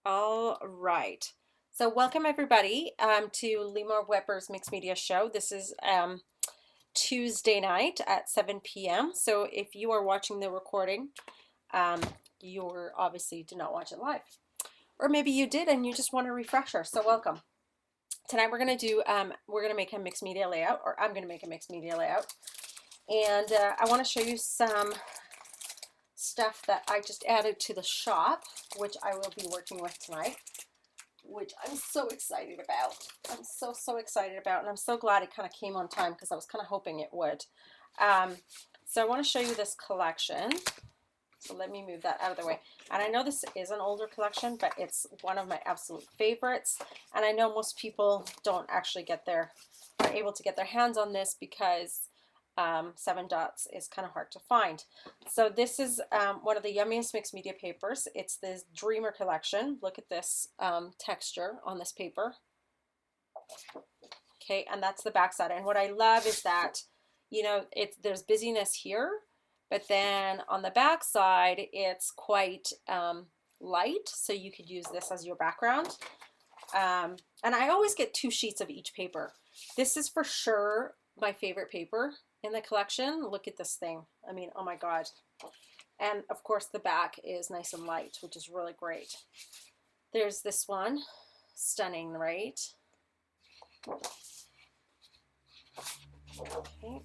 All right. So welcome everybody to Limor Weber's Mixed Media Show. This is Tuesday night at 7 p.m. So if you are watching the recording, um, you obviously did not watch it live. Or maybe you did and you just want a refresher. So welcome. Tonight we're gonna make a mixed media layout, or I'm gonna make a mixed media layout. And I want to show you some stuff that I just added to the shop, which I will be working with tonight, which I'm so excited about. I'm so excited about, and I'm so glad it kind of came on time because I was kind of hoping it would. So I want to show you this collection. So let me move that out of the way. And I know this is an older collection, but it's one of my absolute favorites. And I know most people don't actually are able to get their hands on this because 7 dots is kind of hard to find. So this is one of the yummiest mixed media papers. It's this Dreamer collection. Look at this texture on this paper. Okay, and that's the back side. And what I love is that, there's busyness here, but then on the back side, it's quite light. So you could use this as your background. And I always get 2 sheets of each paper. This is for sure my favorite paper in the collection. Look at this thing. I mean, oh my God. And of course the back is nice and light, which is really great. There's this one. Stunning, right? Okay.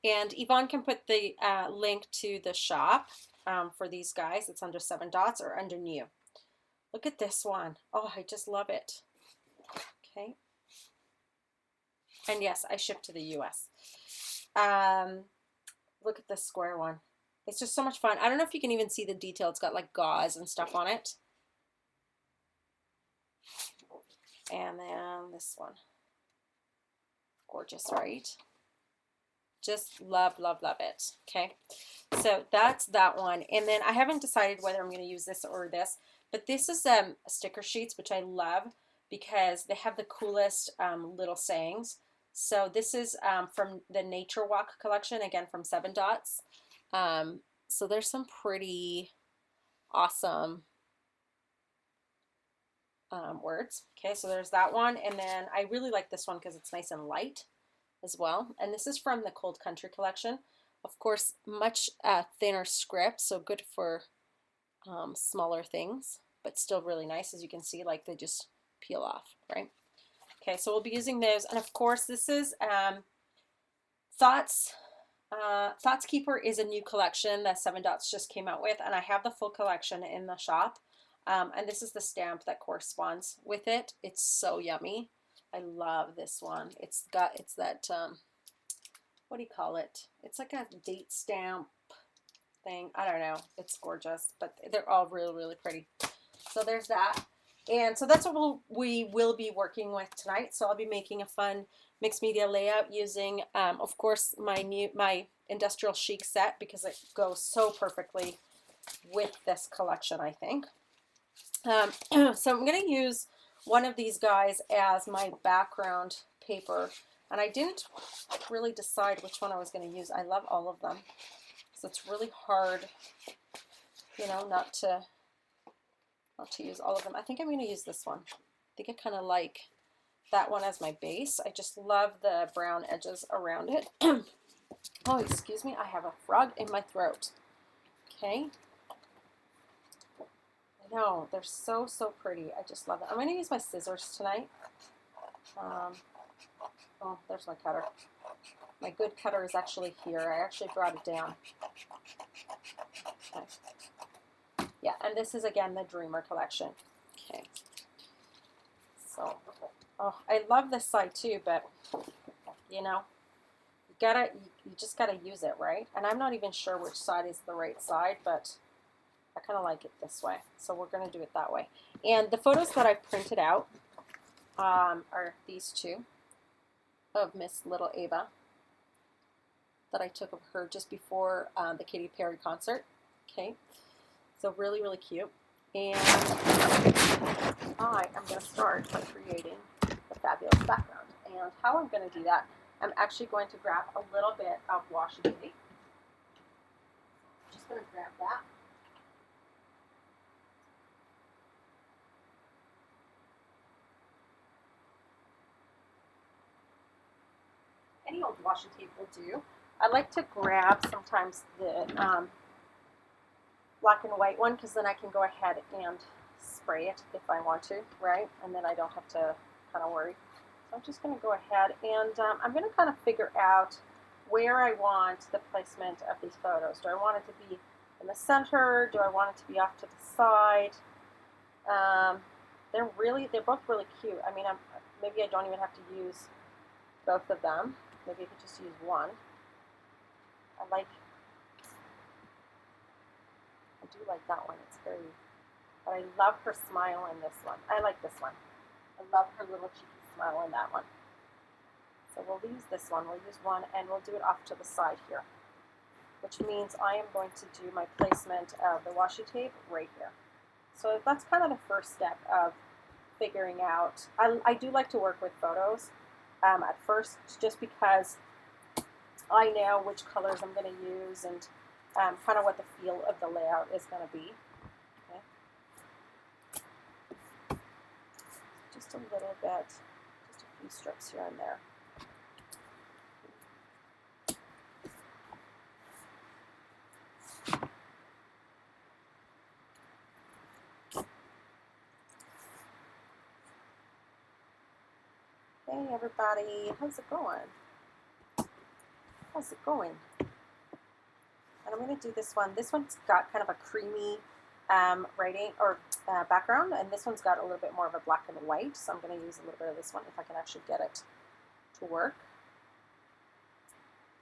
And Yvonne can put the link to the shop for these guys. It's under 7 dots or under new. Look at this one. Oh, I just love it. Okay. And yes, I ship to the US. Look at this square one. It's just so much fun. I don't know if you can even see the detail. It's got like gauze and stuff on it. And then this one. Gorgeous, right? Just love, love, love it. Okay. So that's that one. And then I haven't decided whether I'm going to use this or this, but this is sticker sheets, which I love because they have the coolest little sayings. So this is from the Nature Walk collection, again from 7 dots. So there's some pretty awesome words. Okay, so there's that one. And then I really like this one because it's nice and light as well. And this is from the Cold Country collection. Of course, much thinner script, so good for smaller things, but still really nice. As you can see, like they just peel off, right? Okay, so we'll be using those. And of course, this is Thoughts. Thoughts Keeper is a new collection that 7 dots just came out with, and I have the full collection in the shop. And this is the stamp that corresponds with it. It's so yummy. I love this one. It's that, what do you call it? It's like a date stamp thing. I don't know. It's gorgeous, but they're all really, really pretty. So there's that. And so that's what we will be working with tonight. So I'll be making a fun mixed media layout using, of course, my industrial chic set because it goes so perfectly with this collection, I think. So I'm going to use one of these guys as my background paper, and I didn't really decide which one I was going to use. I love all of them, so it's really hard, not to use all of them. I think I'm going to use this one. I think I kind of like that one as my base. I just love the brown edges around it. Oh, excuse me, I have a frog in my throat. Okay. I know, they're so, so pretty. I just love it. I'm going to use my scissors tonight. Oh, there's my cutter. My good cutter is actually here. I actually brought it down. Okay. Yeah, and this is, again, the Dreamer collection. Okay. So, oh, I love this side too, but, you just gotta use it, right? And I'm not even sure which side is the right side, but I kind of like it this way. So we're going to do it that way. And the photos that I've printed out are these 2 of Miss Little Ava that I took of her just before the Katy Perry concert. Okay, so really, really cute. And I am going to start by creating the fabulous background. And how I'm going to do that, I'm actually going to grab a little bit of washi tape. Just going to grab that. old washi tape will do. I like to grab sometimes the black and white one because then I can go ahead and spray it if I want to, right? And then I don't have to kind of worry. So I'm just going to go ahead and I'm going to kind of figure out where I want the placement of these photos. Do I want it to be in the center? Do I want it to be off to the side? They're both really cute. I mean, maybe I don't even have to use both of them. Maybe I could just use one. I do like that one. It's very, but I love her smile in this one. I like this one. I love her little cheeky smile in that one. So we'll use this one. We'll use one, and we'll do it off to the side here, which means I am going to do my placement of the washi tape right here. So that's kind of the first step of figuring out. I do like to work with photos at first, just because I know which colors I'm going to use and kind of what the feel of the layout is going to be. Okay. Just a little bit, just a few strips here and there. Hey everybody, how's it going? How's it going? And I'm going to do this one. This one's got kind of a creamy writing or background, and this one's got a little bit more of a black and white, so I'm going to use a little bit of this one if I can actually get it to work.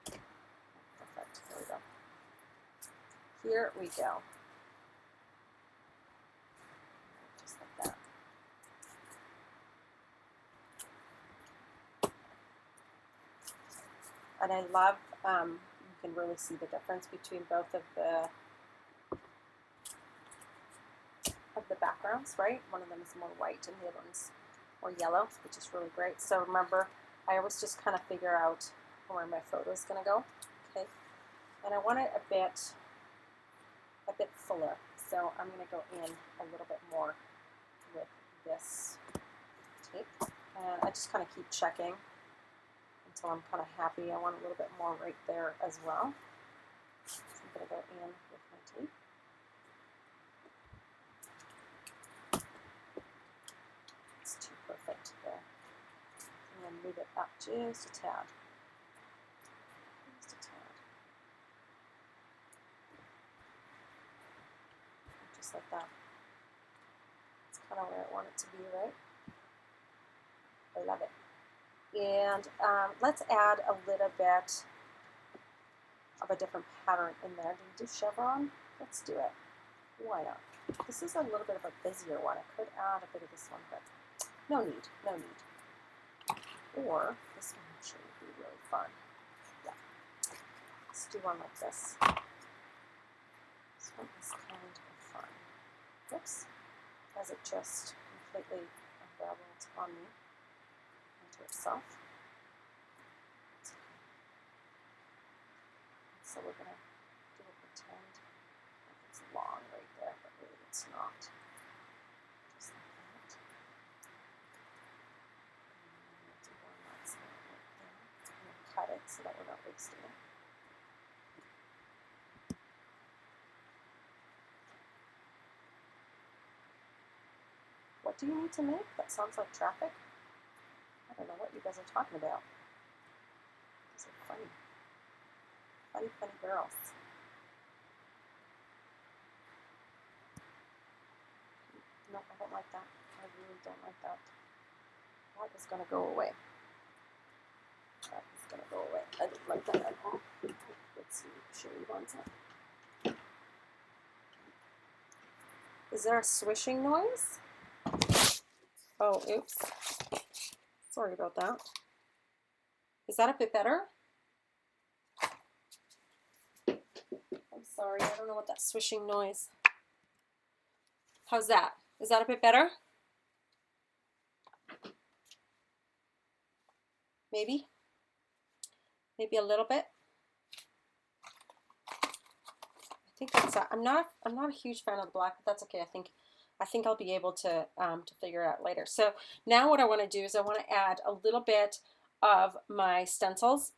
Perfect. Here we go. Here we go. Just like that. And I love, you can really see the difference between both of the backgrounds, right? One of them is more white and the other one's more yellow, which is really great. So remember, I always just kind of figure out where my photo is going to go. Okay, and I want it a bit fuller, so I'm going to go in a little bit more with this tape, and I just kind of keep checking until I'm kind of happy. I want a little bit more right there as well. So I'm going to go in with my tape. It's too perfect there. I'm going to move it up just a tad. Just a tad. Just like that. It's kind of where I want it to be, right? I love it. And let's add a little bit of a different pattern in there. Did we do chevron? Let's do it. Why not? This is a little bit of a busier one. I could add a bit of this one, but no need, no need. Or this one actually would be really fun. Yeah. Let's do one like this. This one is kind of fun. Whoops. As it just completely unraveled on me. Itself. So we're going to do a pretend like it's long right there, but really it's not. Just like that. And we'll do one that's right there. And then cut it so that we're not wasting it. What do you need to make? That sounds like traffic. I don't know what you guys are talking about. These are funny. Funny, funny girls. No, I don't like that. I really don't like that. That is going to go away. That is going to go away. I don't like that at all. Let's see. Sherry wants it. Is there a swishing noise? Oh, oops. Sorry about that. Is that a bit better? I'm sorry, I don't know what that swishing noise. How's that? Is that a bit better? Maybe? Maybe a little bit? I think that's I'm not a huge fan of the black, but that's okay. I think I'll be able to figure it out later. So now what I want to do is I want to add a little bit of my stencils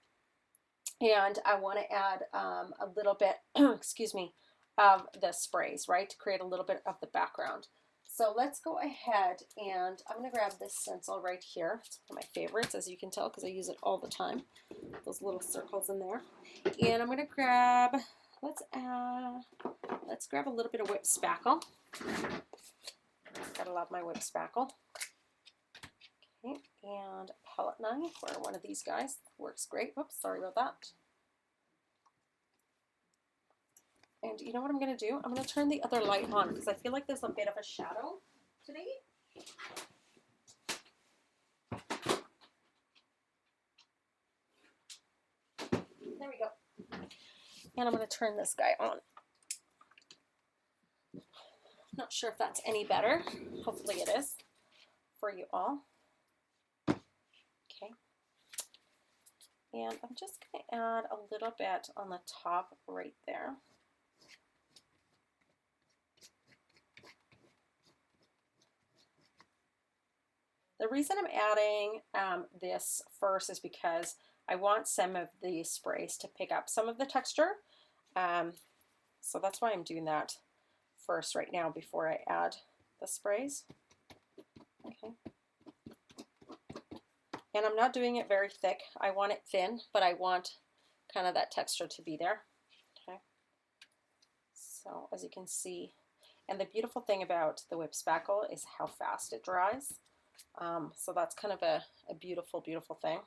And I want to add a little bit, excuse me, of the sprays, right, to create a little bit of the background. So let's go ahead and I'm going to grab this stencil right here. It's one of my favorites, as you can tell, because I use it all the time. Those little circles in there. And I'm going to grab, let's grab a little bit of whipped spackle. Gotta love my whipped spackle. Okay, and a palette knife or one of these guys works great. Oops, sorry about that. And you know what I'm going to do? I'm going to turn the other light on because I feel like there's a bit of a shadow today. There we go. And I'm going to turn this guy on. Not sure if that's any better. Hopefully it is for you all. Okay. And I'm just going to add a little bit on the top right there. The reason I'm adding this first is because I want some of the sprays to pick up some of the texture. So that's why I'm doing that first right now before I add the sprays. Okay. And I'm not doing it very thick. I want it thin, but I want kind of that texture to be there. Okay. So as you can see, and the beautiful thing about the whipped spackle is how fast it dries. So that's kind of a beautiful, beautiful thing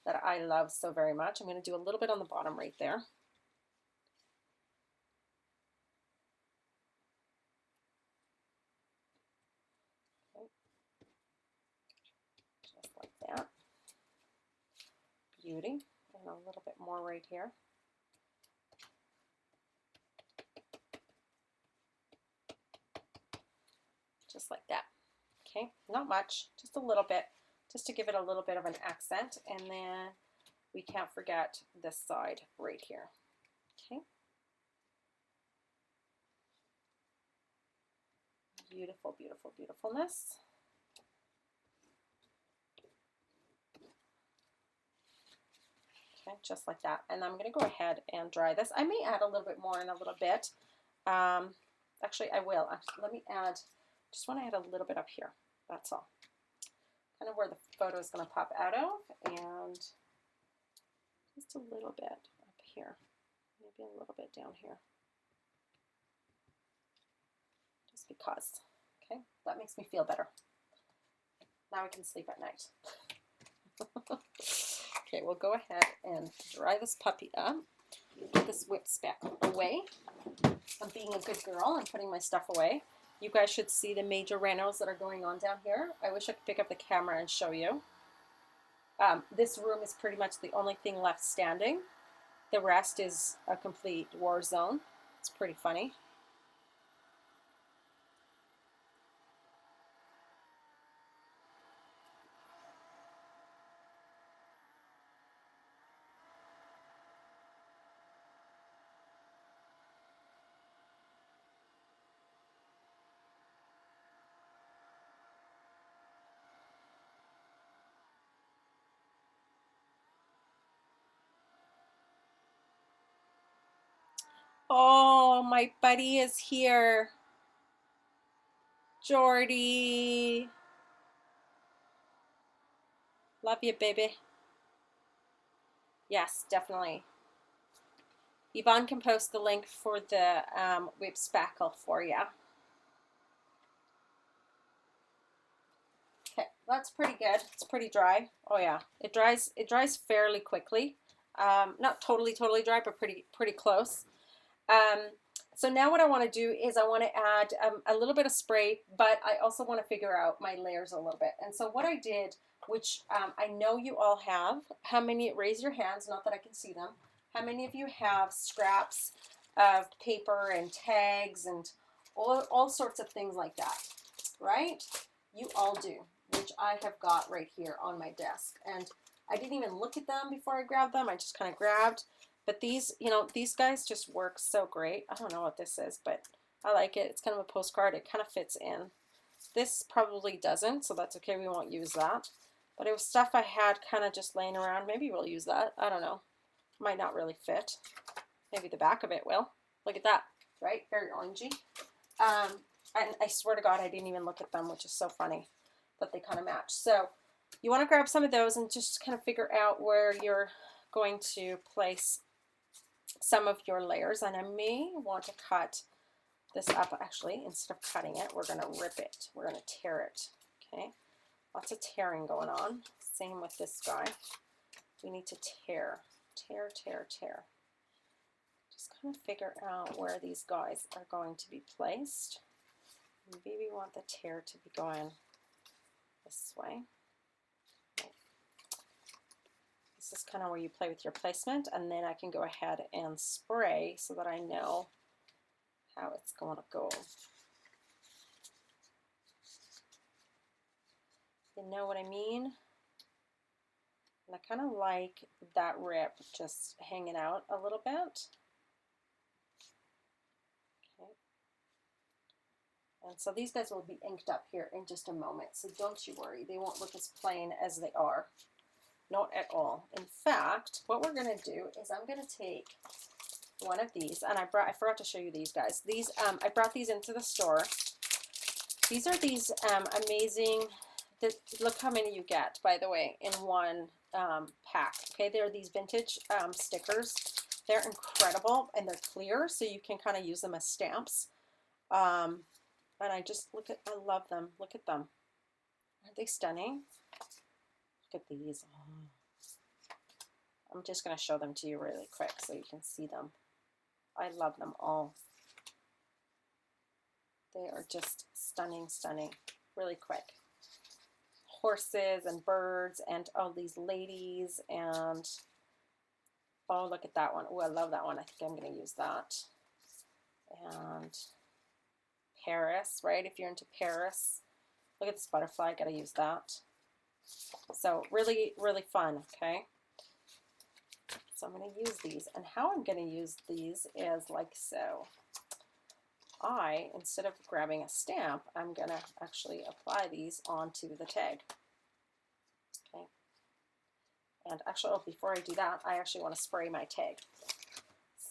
that I love so very much. I'm going to do a little bit on the bottom right there. Okay. Just like that. Beauty. And a little bit more right here. Just like that. Okay, not much, just a little bit, just to give it a little bit of an accent. And then we can't forget this side right here. Okay. Beautiful, beautiful, beautifulness. Okay, just like that. And I'm going to go ahead and dry this. I may add a little bit more in a little bit. Actually, I will. Let me add, just want to add a little bit up here. That's all. Kind of where the photo is going to pop out of, and just a little bit up here. Maybe a little bit down here. Just because. Okay, that makes me feel better. Now I can sleep at night. Okay, we'll go ahead and dry this puppy up. Get this whipped spackle away. I'm being a good girl and putting my stuff away. You guys should see the major renos that are going on down here. I wish I could pick up the camera and show you. This room is pretty much the only thing left standing. The rest is a complete war zone. It's pretty funny. Oh, my buddy is here. Jordy. Love you, baby. Yes, definitely. Yvonne can post the link for the whipped spackle for you. Okay, that's pretty good. It's pretty dry. Oh yeah, it dries fairly quickly. Not totally dry, but pretty close. So now what I want to do is I want to add a little bit of spray, but I also want to figure out my layers a little bit. And so what I did, which I know you all have, how many, raise your hands, not that I can see them, how many of you have scraps of paper and tags and all sorts of things like that, right? You all do, which I have got right here on my desk. And I didn't even look at them before I grabbed them. I just kind of grabbed. But these, you know, these guys just work so great. I don't know what this is, but I like it. It's kind of a postcard. It kind of fits in. This probably doesn't, so that's okay. We won't use that. But it was stuff I had kind of just laying around. Maybe we'll use that. I don't know. Might not really fit. Maybe the back of it will. Look at that, right? Very orangey. And I swear to God, I didn't even look at them, which is so funny that they kind of match. So you want to grab some of those and just kind of figure out where you're going to place some of your layers. And I may want to cut this up. Actually, instead of cutting it, we're going to rip it. We're going to tear it. Okay. Lots of tearing going on. Same with this guy. We need to tear, tear, tear, tear. Just kind of figure out where these guys are going to be placed. Maybe we want the tear to be going this way. This is kind of where you play with your placement, and then I can go ahead and spray so that I know how it's going to go. You know what I mean? And I kind of like that rip just hanging out a little bit. Okay. And so these guys will be inked up here in just a moment, so don't you worry. They won't look as plain as they are. Not at all. In fact, what we're going to do is I'm going to take one of these, and I forgot to show you these guys. These I brought these into the store. These are these amazing, look how many you get, by the way, in one pack. Okay, they're these vintage stickers. They're incredible, and they're clear, so you can kind of use them as stamps. And I just I love them. Look at them. Aren't they stunning? Look at these. Oh. I'm just going to show them to you really quick so you can see them. I love them all. They are just stunning, stunning. Really quick. Horses and birds and all these ladies and oh, look at that one. Oh, I love that one. I think I'm going to use that. And Paris, right? If you're into Paris. Look at this butterfly. Got to use that. So really, really fun, okay? So I'm going to use these. And how I'm going to use these is like so. Instead of grabbing a stamp, I'm going to actually apply these onto the tag. Okay. And actually, before I do that, I actually want to spray my tag.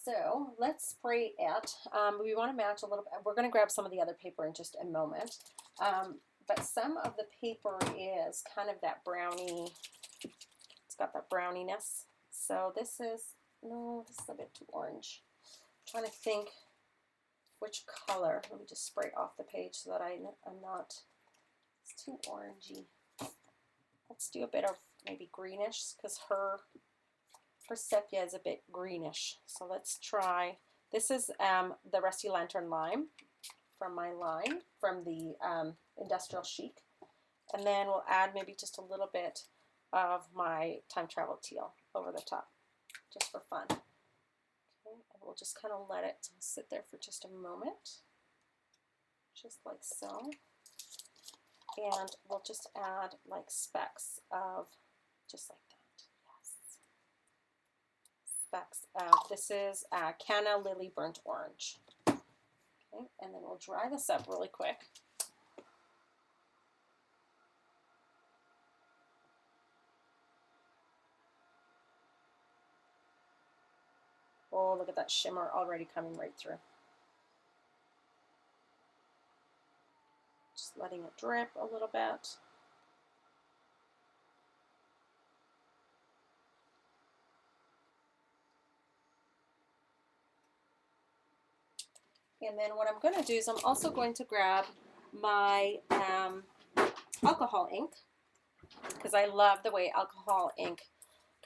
So let's spray it. We want to match a little bit. We're going to grab some of the other paper in just a moment. But some of the paper is kind of that brownie. It's got that browniness. So this is, no, this is a bit too orange. I'm trying to think which color. Let me just spray off the page so that I'm not, it's too orangey. Let's do a bit of maybe greenish because her sepia is a bit greenish. So let's try, this is the Rusty Lantern Lime from my line, from the Industrial Chic. And then we'll add maybe just a little bit of my Time Travel Teal over the top, just for fun. Okay, and we'll just kind of let it sit there for just a moment, just like so. And we'll just add like specks of, just like that, yes. Specks of, this is Canna Lily Burnt Orange. Okay, and then we'll dry this up really quick. Oh, look at that shimmer already coming right through. Just letting it drip a little bit. And then what I'm going to do is I'm also going to grab my alcohol ink, because I love the way alcohol ink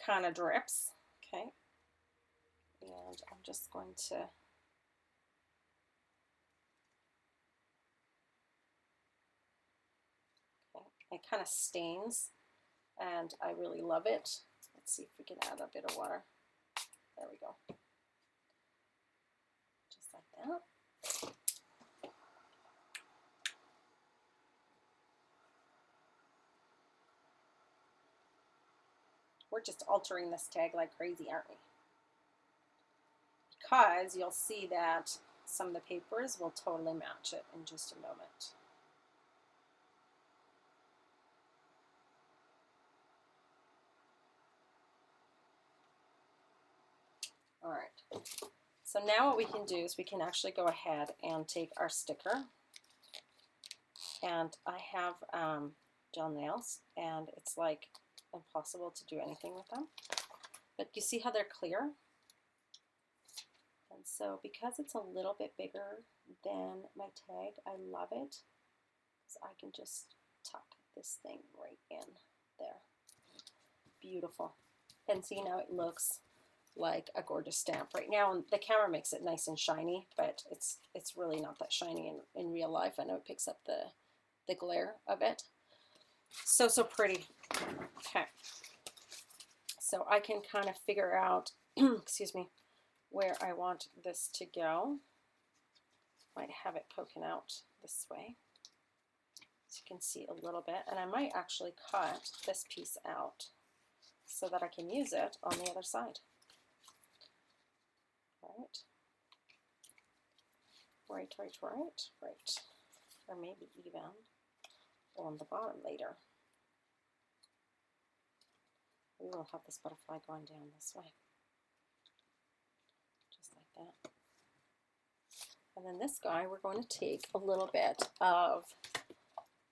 kind of drips. Okay. And I'm just going to it kind of stains, and I really love it. Let's see if we can add a bit of water. There we go. Just like that. We're just altering this tag like crazy, aren't we? Because you'll see that some of the papers will totally match it in just a moment. All right. So now what we can do is we can actually go ahead and take our sticker. And I have gel nails, and it's like impossible to do anything with them. But you see how they're clear? And so because it's a little bit bigger than my tag, I love it. So I can just tuck this thing right in there. Beautiful. And see, now it looks like a gorgeous stamp. Right now the camera makes it nice and shiny, but it's really not that shiny in real life. I know it picks up the glare of it. So pretty. Okay. So I can kind of figure out, excuse me, where I want this to go. Might have it poking out this way, so you can see a little bit. And I might actually cut this piece out so that I can use it on the other side. Right. Or maybe even on the bottom later. We will have this butterfly going down this way. Just like that. And then this guy, we're going to take a little bit of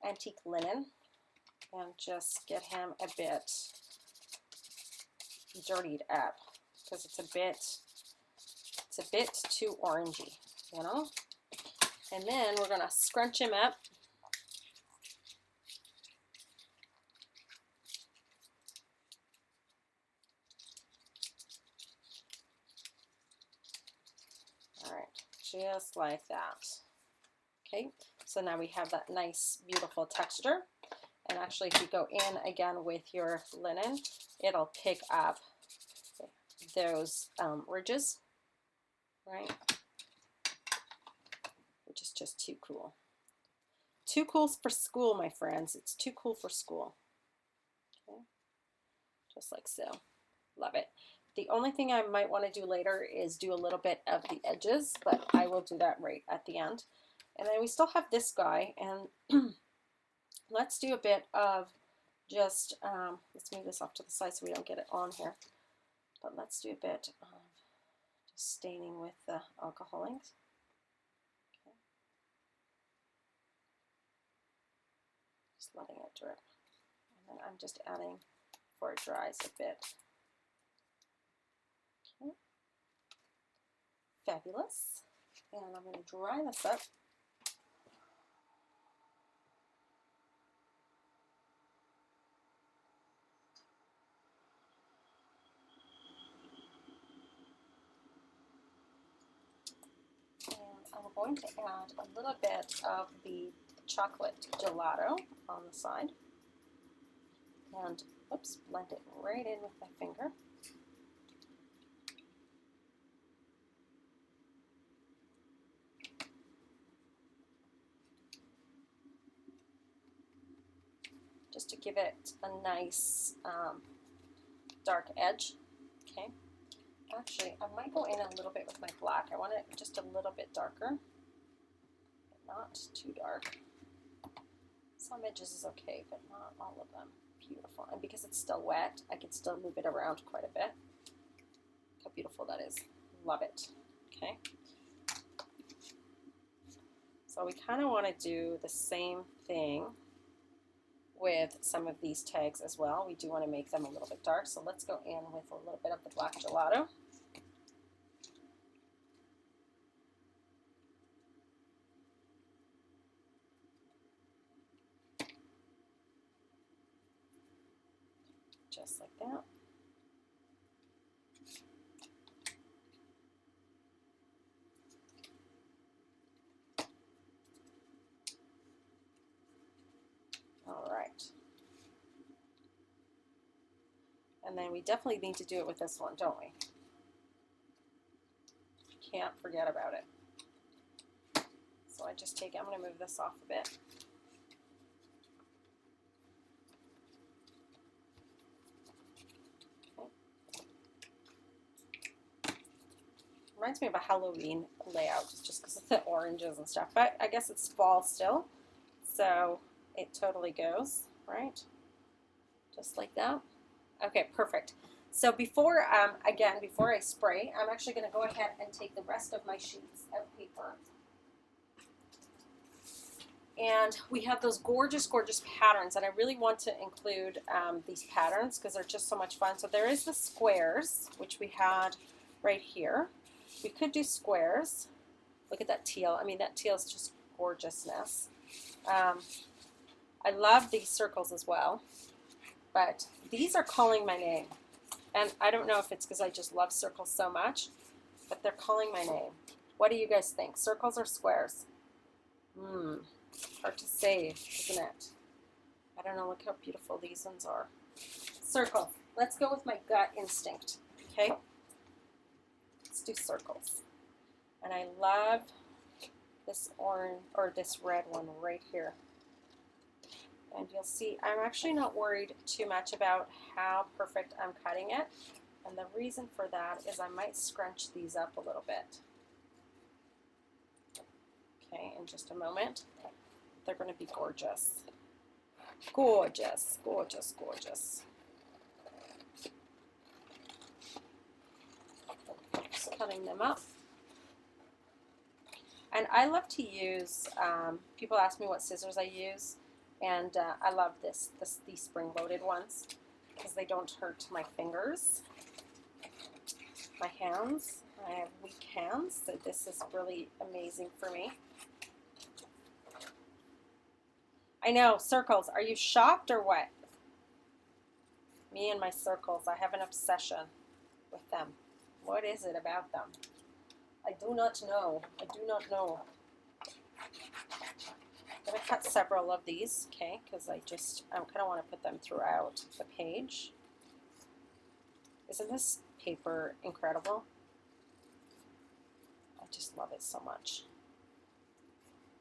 antique linen and just get him a bit dirtied up, because it's a bit too orangey, you know? And then we're going to scrunch him up. All right, just like that. Okay, so now we have that nice, beautiful texture. And actually, if you go in again with your linen, it'll pick up those ridges, right? Which is just too cool. Too cool for school, my friends. It's too cool for school. Okay, just like so. Love it. The only thing I might want to do later is do a little bit of the edges, but I will do that right at the end. And then we still have this guy, and let's do a bit of just, let's move this off to the side so we don't get it on here. But let's do a bit of just staining with the alcohol inks. Okay. Just letting it drip. And then I'm just adding, before it dries, a bit. Okay. Fabulous. And I'm going to dry this up. I'm going to add a little bit of the chocolate gelato on the side, and oops, blend it right in with my finger. Just to give it a nice dark edge. Okay. Actually, I might go in a little bit with my black. I want it just a little bit darker, but not too dark. Some edges is okay, but not all of them. Beautiful. And because it's still wet, I can still move it around quite a bit. Look how beautiful that is. Love it. Okay. So we kind of want to do the same thing with some of these tags as well. We do want to make them a little bit dark, so let's go in with a little bit of the black gelato. Just like that. All right. And then we definitely need to do it with this one, don't we? Can't forget about it. So I just take, I'm going to move this off a bit. Reminds me of a Halloween layout, just because of the oranges and stuff. But I guess it's fall still, so it totally goes, right? Just like that. Okay, perfect. So before, again, before I spray, I'm actually going to go ahead and take the rest of my sheets of paper. And we have those gorgeous, gorgeous patterns, and I really want to include these patterns because they're just so much fun. So there is the squares, which we had right here. We could do squares. Look at that teal. I mean, that teal is just gorgeousness. I love these circles as well, but these are calling my name. And I don't know if it's because I just love circles so much, but they're calling my name. What do you guys think? Circles or squares? Hard to say, isn't it? I don't know. Look how beautiful these ones are. Circle. Let's go with my gut instinct. Okay? Let's do circles. And I love this orange or this red one right here. And you'll see I'm actually not worried too much about how perfect I'm cutting it. And the reason for that is I might scrunch these up a little bit. Okay, in just a moment. They're going to be gorgeous. Gorgeous, gorgeous, gorgeous. Just cutting them up. And I love to use, people ask me what scissors I use, and I love these spring-loaded ones because they don't hurt my fingers, my hands. I have weak hands, so this is really amazing for me. I know, circles. Are you shocked or what? Me and my circles. I have an obsession with them. What is it about them? I do not know. I do not know. I'm going to cut several of these, okay, because I kind of want to put them throughout the page. Isn't this paper incredible? I just love it so much.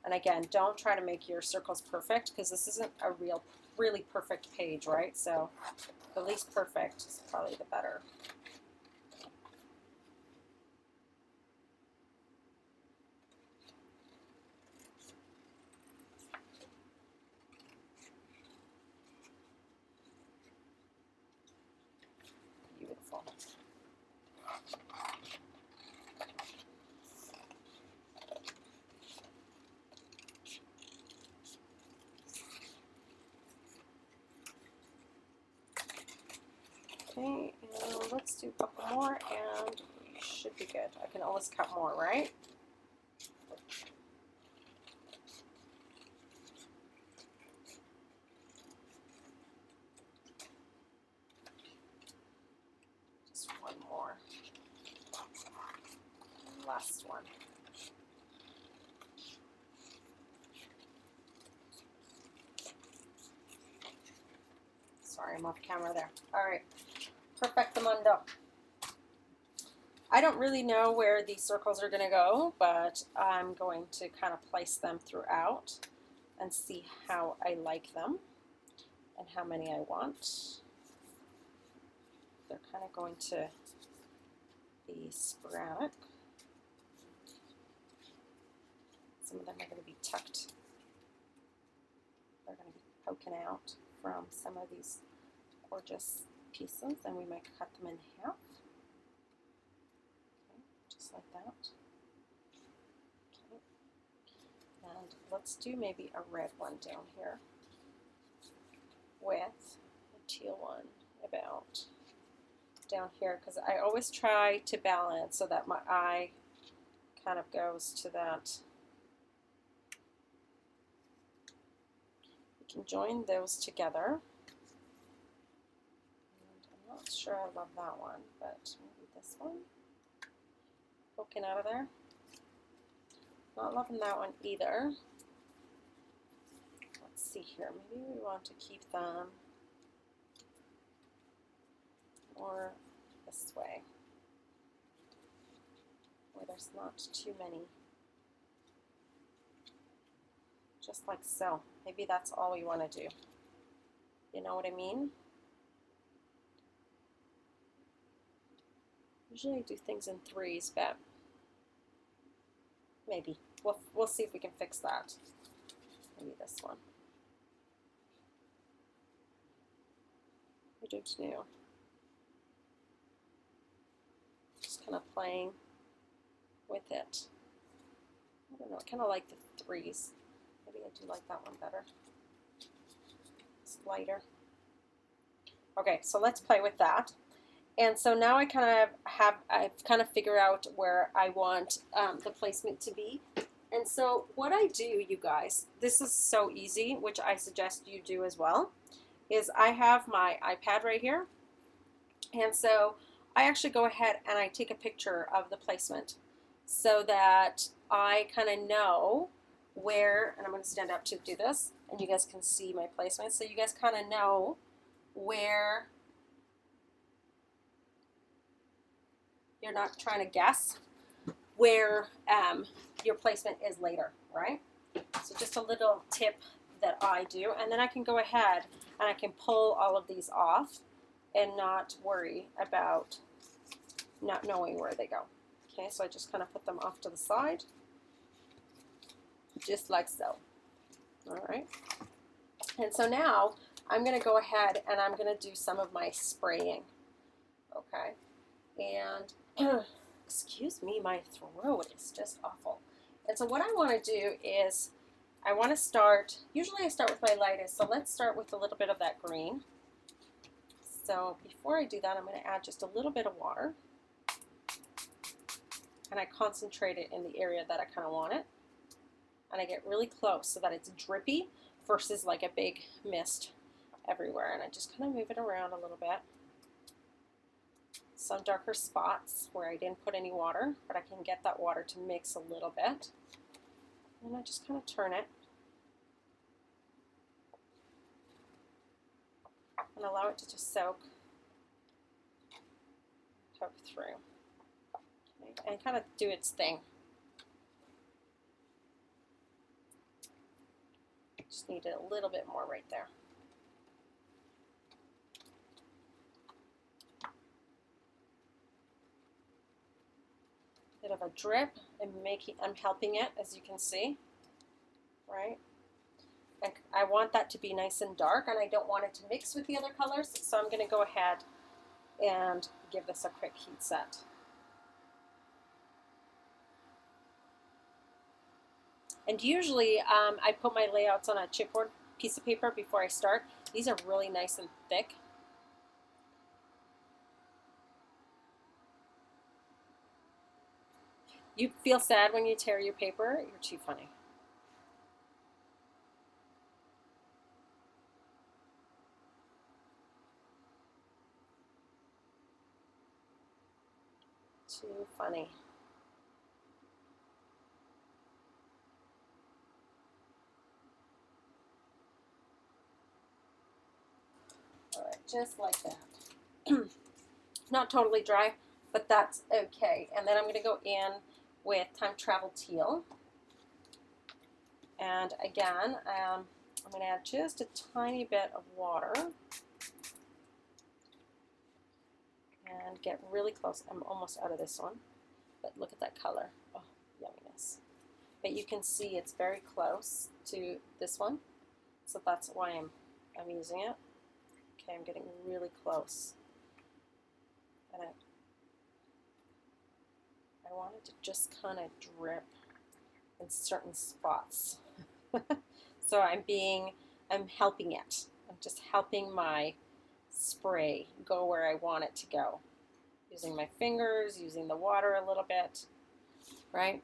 And again, don't try to make your circles perfect because this isn't a really perfect page, right? So the least perfect is probably the better. Beautiful. Okay, and let's do a couple more and we should be good. I can always cut more, right? Just one more. Last one. Sorry, I'm off camera there. All right. Perfectamundo. I don't really know where these circles are going to go, but I'm going to kind of place them throughout and see how I like them and how many I want. They're kind of going to be sporadic. Some of them are going to be tucked. They're going to be poking out from some of these gorgeous pieces, and we might cut them in half. Okay, just like that. Okay. And let's do maybe a red one down here with a teal one about down here, because I always try to balance so that my eye kind of goes to that. We can join those together. I'm not sure I love that one, but maybe this one. Poking out of there. Not loving that one either. Let's see here. Maybe we want to keep them more this way, where there's not too many. Just like so. Maybe that's all we want to do. You know what I mean? Usually I do things in threes, but maybe. We'll see if we can fix that. Maybe this one. I don't know. kind of playing with it. I don't know, I kind of like the 3s. Maybe I do like that one better. It's lighter. Okay, so let's play with that. And so now I I've kind of figured out where I want the placement to be. And so what I do, you guys, this is so easy, which I suggest you do as well, is I have my iPad right here. And so I actually go ahead and I take a picture of the placement so that I kind of know where, and I'm going to stand up to do this, and you guys can see my placement. So you guys kind of know where, you're not trying to guess where your placement is later, right? So just a little tip that I do, and then I can go ahead and I can pull all of these off and not worry about not knowing where they go. Okay, so I just kind of put them off to the side, just like so. All right, and so now I'm going to go ahead and I'm going to do some of my spraying. Okay, and excuse me, my throat is just awful. And so what I want to do is I want to start, usually I start with my lightest, so let's start with a little bit of that green. So before I do that, I'm going to add just a little bit of water, and I concentrate it in the area that I kind of want it, and I get really close so that it's drippy versus like a big mist everywhere, and I just kind of move it around a little bit. Some darker spots where I didn't put any water, but I can get that water to mix a little bit, and I just kind of turn it and allow it to just soak through, okay, and kind of do its thing. Just needed a little bit more right there. Bit of a drip, and I'm helping it, as you can see, right? And I want that to be nice and dark, and I don't want it to mix with the other colors, so I'm going to go ahead and give this a quick heat set. And usually I put my layouts on a chipboard piece of paper before I start. These are really nice and thick. You feel sad when you tear your paper? You're too funny. Too funny. All right, just like that. Not totally dry, but that's okay. And then I'm going to go in with Time Travel Teal. And again, I'm going to add just a tiny bit of water and get really close. I'm almost out of this one, but look at that color. Oh, yumminess. But you can see it's very close to this one, so that's why I'm using it. Okay, I'm getting really close. And I want it to just kind of drip in certain spots. So I'm helping it. I'm just helping my spray go where I want it to go. Using my fingers, using the water a little bit, right?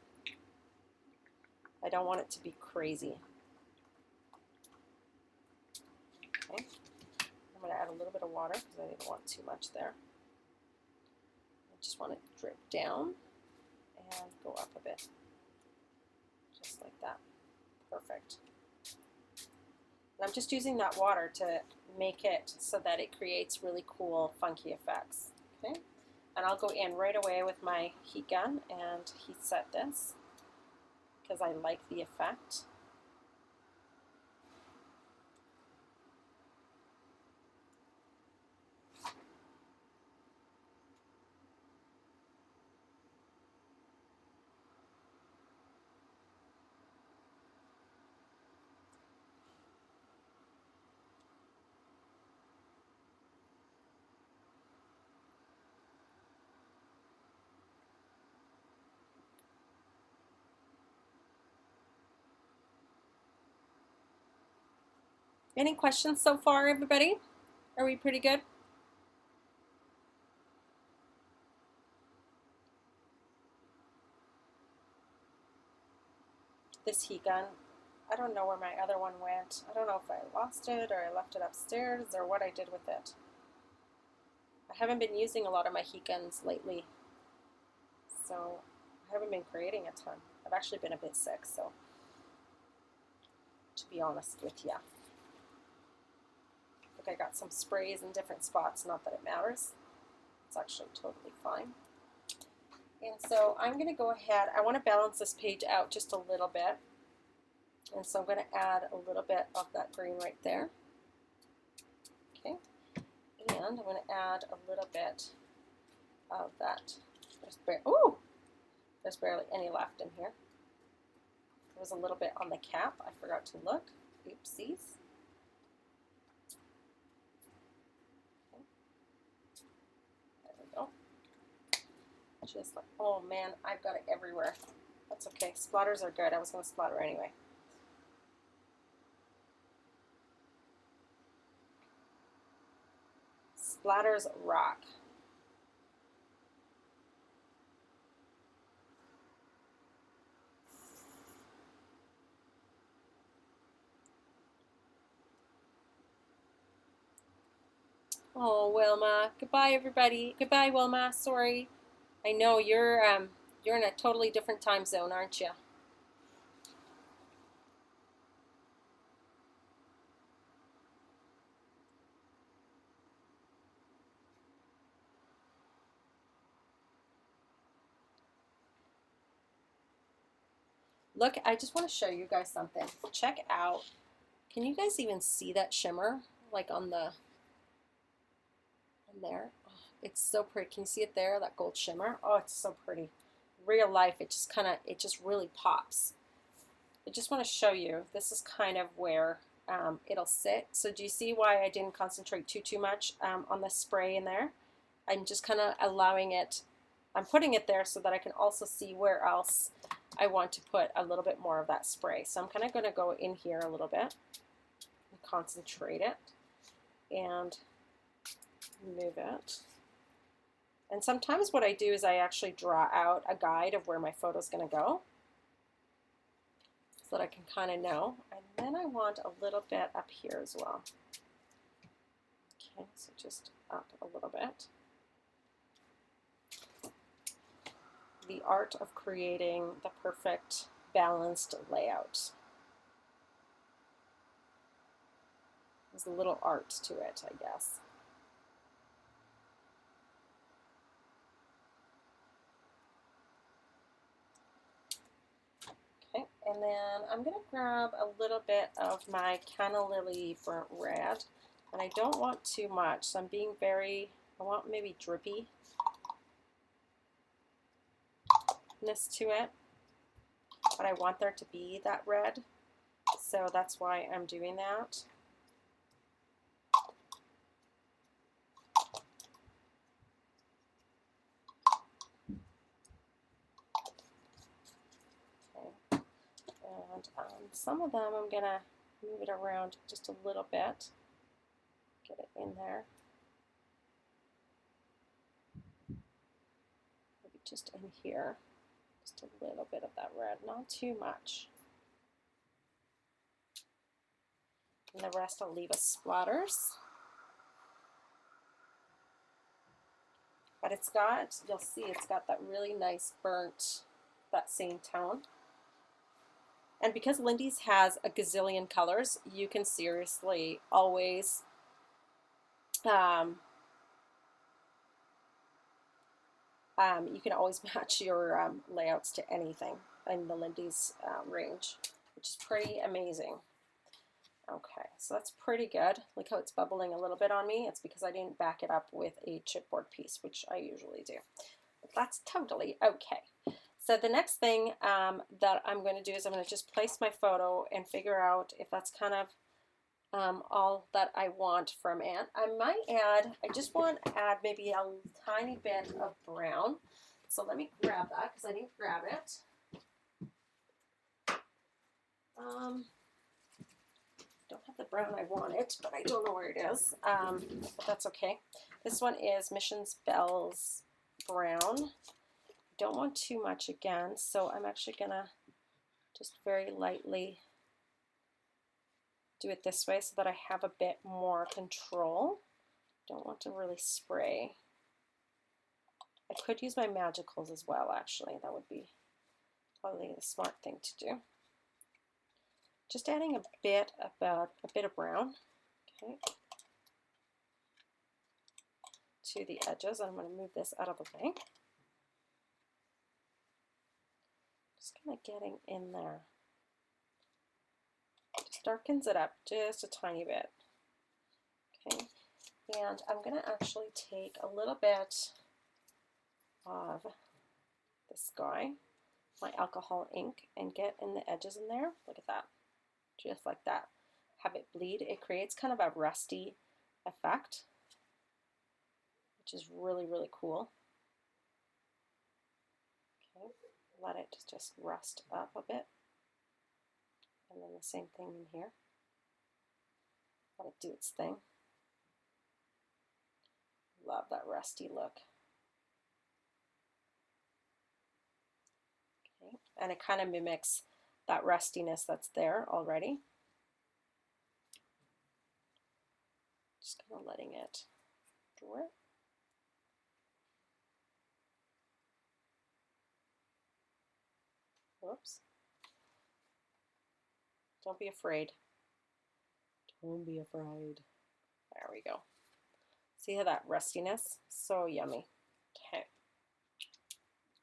I don't want it to be crazy. Okay. I'm going to add a little bit of water because I didn't want too much there. I just want it to drip down and go up a bit. Just like that. Perfect. And I'm just using that water to make it so that it creates really cool, funky effects. Okay? And I'll go in right away with my heat gun and heat set this because I like the effect. Any questions so far, everybody? Are we pretty good? This heat gun, I don't know where my other one went. I don't know if I lost it or I left it upstairs or what I did with it. I haven't been using a lot of my heat guns lately, so I haven't been creating a ton. I've actually been a bit sick, so to be honest with you. I think I got some sprays in different spots, not that it matters. It's actually totally fine. And so I'm going to go ahead, I want to balance this page out just a little bit. And so I'm going to add a little bit of that green right there. Okay. And I'm going to add a little bit of that. There's barely any left in here. There was a little bit on the cap. I forgot to look. Oopsies. Okay. There we go. Just like, oh man, I've got it everywhere. That's okay. Splatters are good. I was going to splatter anyway. Splatters rock. Oh, Wilma. Goodbye, everybody. Goodbye, Wilma. Sorry. I know you're in a totally different time zone, aren't you? Look, I just want to show you guys something. Check out. Can you guys even see that shimmer? Like on there? Oh, it's so pretty. Can you see it there? That gold shimmer? Oh, it's so pretty. Real life, it just really pops. I just want to show you. This is kind of where it'll sit. So do you see why I didn't concentrate too much on the spray in there? I'm just kind of allowing it. I'm putting it there so that I can also see where else I want to put a little bit more of that spray. So I'm kind of going to go in here a little bit and concentrate it and move it. And sometimes what I do is I actually draw out a guide of where my photo is going to go so that I can kind of know. And then I want a little bit up here as well. Okay, so just up a little bit. The art of creating the perfect balanced layout. There's a little art to it, I guess. Okay, and then I'm going to grab a little bit of my Canna Lily Burnt Red, and I don't want too much, so I'm being I want maybe drippiness to it, but I want there to be that red, so that's why I'm doing that. And some of them I'm going to move it around just a little bit, get it in there. Maybe just in here, just a little bit of that red, not too much. And the rest I'll leave as splatters. But it's got, you'll see it's got that really nice burnt, that same tone. And because Lindy's has a gazillion colors, you can seriously always you can always match your layouts to anything in the Lindy's range, which is pretty amazing. Okay, so that's pretty good. Look how it's bubbling a little bit on me. It's because I didn't back it up with a chipboard piece, which I usually do. But that's totally okay. So the next thing that I'm going to do is I'm going to just place my photo and figure out if that's kind of all that I want from it. I might add, I just want to add maybe a tiny bit of brown. So let me grab that because I didn't grab it. Don't have the brown I wanted, but I don't know where it is, but that's okay. This one is Missions Bells Brown. Don't want too much again, so I'm actually gonna just very lightly do it this way so that I have a bit more control. Don't want to really spray. I could use my magicals as well, actually. That would be probably the smart thing to do. Just adding a bit of brown, okay, to the edges. I'm going to move this out of the way. Just kind of getting in there. Just darkens it up just a tiny bit. Okay, and I'm going to actually take a little bit of this guy, my alcohol ink, and get in the edges in there. Look at that. Just like that. Have it bleed. It creates kind of a rusty effect, which is really, really cool. Okay, let it just rust up a bit. And then the same thing in here. Let it do its thing. Love that rusty look. Okay, and it kind of mimics that rustiness that's there already. Just kind of letting it drip. Whoops. Don't be afraid. Don't be afraid. There we go. See how that rustiness? So yummy. Okay.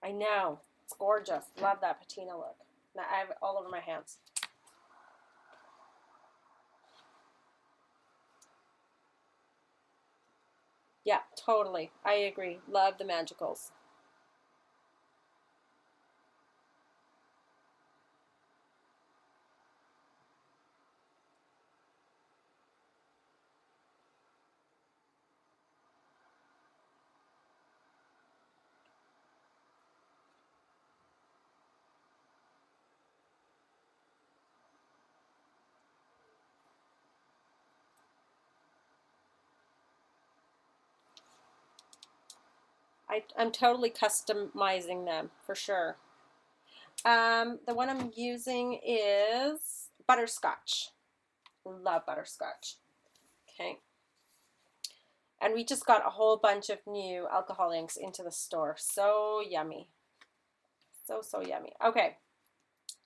I know. It's gorgeous. Love that patina look. Now I have it all over my hands. Yeah, totally. I agree. Love the magicals. I'm totally customizing them for sure. The one I'm using is butterscotch. Love butterscotch. Okay. And we just got a whole bunch of new alcohol inks into the store. So yummy. So, so yummy. Okay.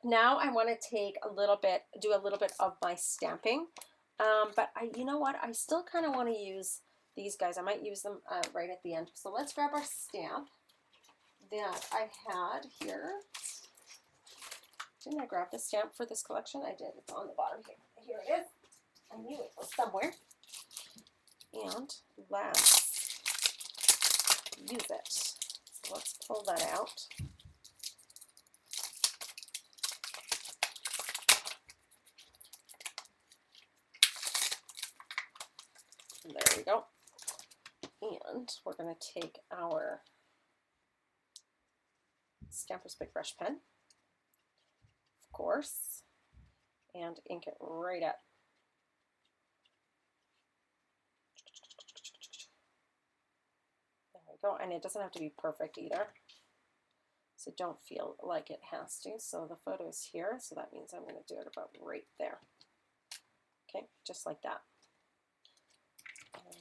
Now I want to take a little bit, do a little bit of my stamping. But you know what? I still kind of want to use these guys. I might use them right at the end. So let's grab our stamp that I had here. Didn't I grab the stamp for this collection? I did. It's on the bottom here. Here it is. I knew it was somewhere. And let's use it. So let's pull that out. And there we go. And we're going to take our Stampers' Big Brush pen, of course, and ink it right up. There we go. And it doesn't have to be perfect either. So don't feel like it has to. So the photo is here. So that means I'm going to do it about right there. Okay, just like that. And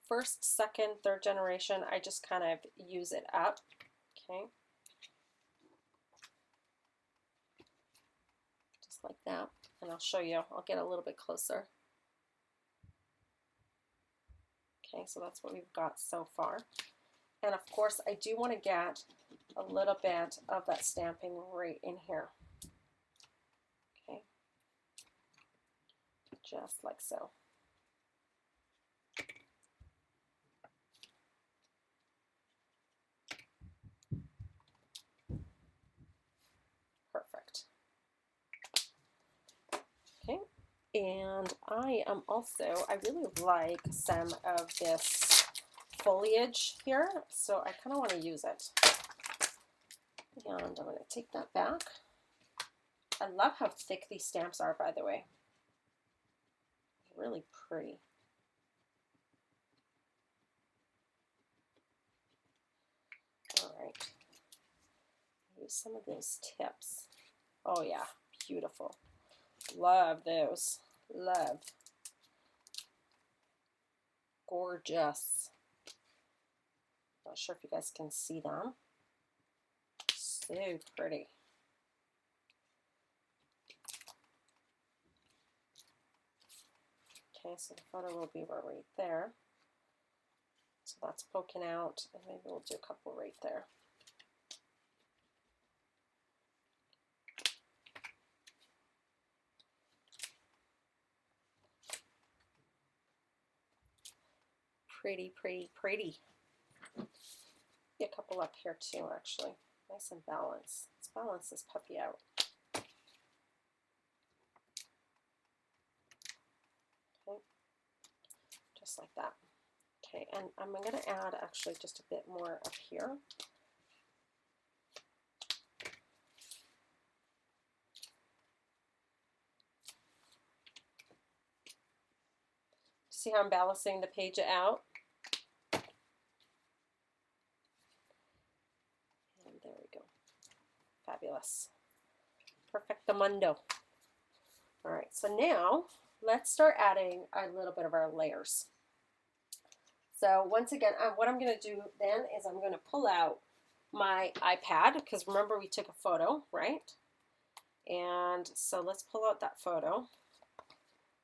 first, second, third generation, I just kind of use it up. Okay. Just like that. And I'll show you. I'll get a little bit closer. Okay, so that's what we've got so far. And of course, I do want to get a little bit of that stamping right in here. Okay. Just like so. Perfect. Okay, and And I am also, I really like some of this foliage here, so I kind of want to use it. And I'm going to take that back. I love how thick these stamps are, by the way. Really pretty. All right. Use some of those tips. Oh yeah, beautiful. Love those. Love. Gorgeous. Not sure if you guys can see them. So pretty. Okay, so the photo will be right there. So that's poking out, and maybe we'll do a couple right there. Pretty, pretty, pretty. A couple up here too, actually. Nice and balanced. Let's balance this puppy out. Okay, just like that. Okay, and I'm going to add actually just a bit more up here. See how I'm balancing the page out? And there we go. Fabulous. Perfectamundo. All right, so now let's start adding a little bit of our layers. So once again, what I'm going to do then is I'm going to pull out my iPad, because remember we took a photo, right? And so let's pull out that photo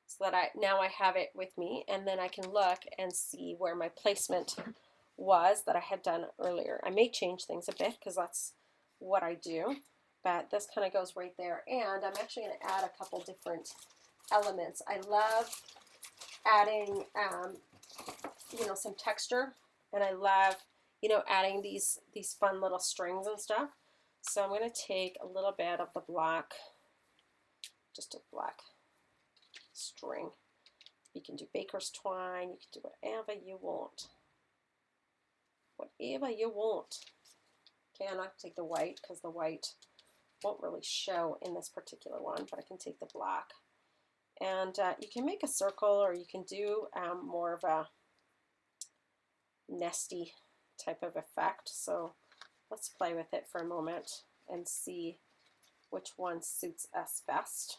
so that now I have it with me, and then I can look and see where my placement was that I had done earlier. I may change things a bit because that's what I do, but this kind of goes right there. And I'm actually going to add a couple different elements. I love adding you know, some texture, and I love, you know, adding these fun little strings and stuff. So I'm going to take a little bit of the black, just a black string. You can do baker's twine, you can do whatever you want. Whatever you want. Okay, I'm not going to take the white because the white won't really show in this particular one, but I can take the black. And you can make a circle, or you can do more of a nesty type of effect. So let's play with it for a moment and see which one suits us best.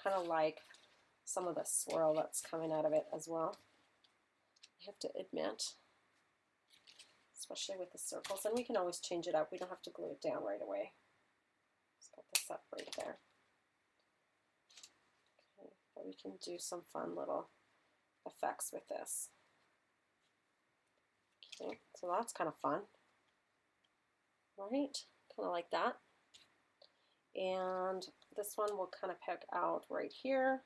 Kind of like some of the swirl that's coming out of it as well, I have to admit, especially with the circles. And we can always change it up. We don't have to glue it down right away. Let's got this up right there. Okay, but we can do some fun little effects with this. Okay, so that's kind of fun, right? Kind of like that. And this one will kind of poke out right here.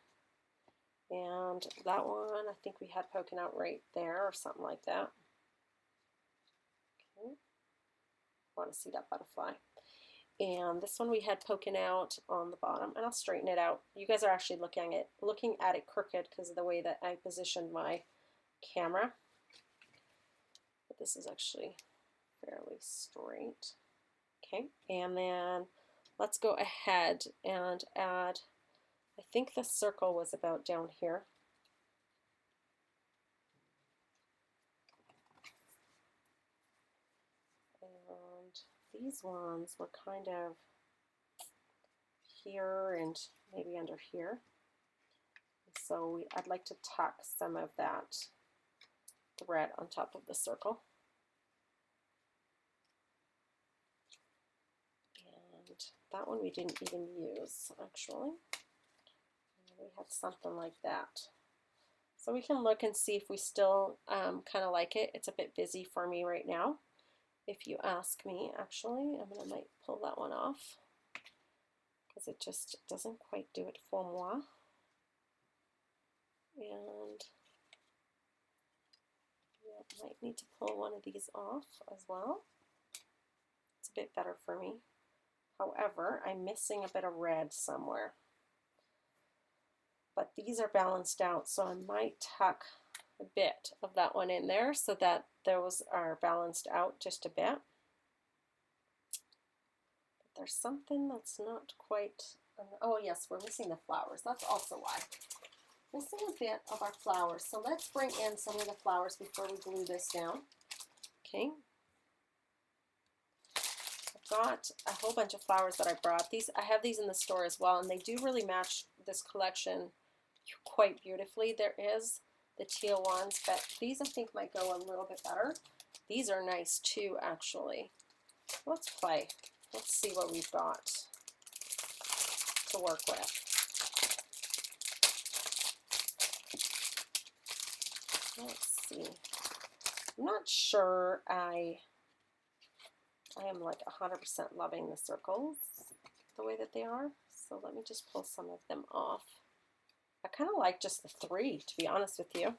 And that one, I think we had poking out right there or something like that. Okay, want to see that butterfly. And this one we had poking out on the bottom, and I'll straighten it out. You guys are actually looking at it crooked because of the way that I positioned my camera. But this is actually fairly straight. Okay, and then let's go ahead and add, I think the circle was about down here. And these ones were kind of here and maybe under here. So I'd like to tuck some of that thread on top of the circle. And that one we didn't even use, actually. We had something like that. So we can look and see if we still kind of like it. It's a bit busy for me right now, if you ask me. Actually, I might pull that one off because it just doesn't quite do it for moi. And yeah, might need to pull one of these off as well. It's a bit better for me. However, I'm missing a bit of red somewhere. but these are balanced out, so I might tuck a bit of that one in there so that those are balanced out just a bit. But there's something that's not quite, oh yes, we're missing the flowers. That's also why. Missing a bit of our flowers. So let's bring in some of the flowers before we glue this down. Okay. I've got a whole bunch of flowers that I brought. I have these in the store as well, and they do really match this collection quite beautifully. There is the teal ones, but these I think might go a little bit better. These are nice too, actually. Let's play. Let's see what we've got to work with. Let's see. I'm not sure I am like 100% loving the circles the way that they are. So let me just pull some of them off. I kind of like just the 3, to be honest with you.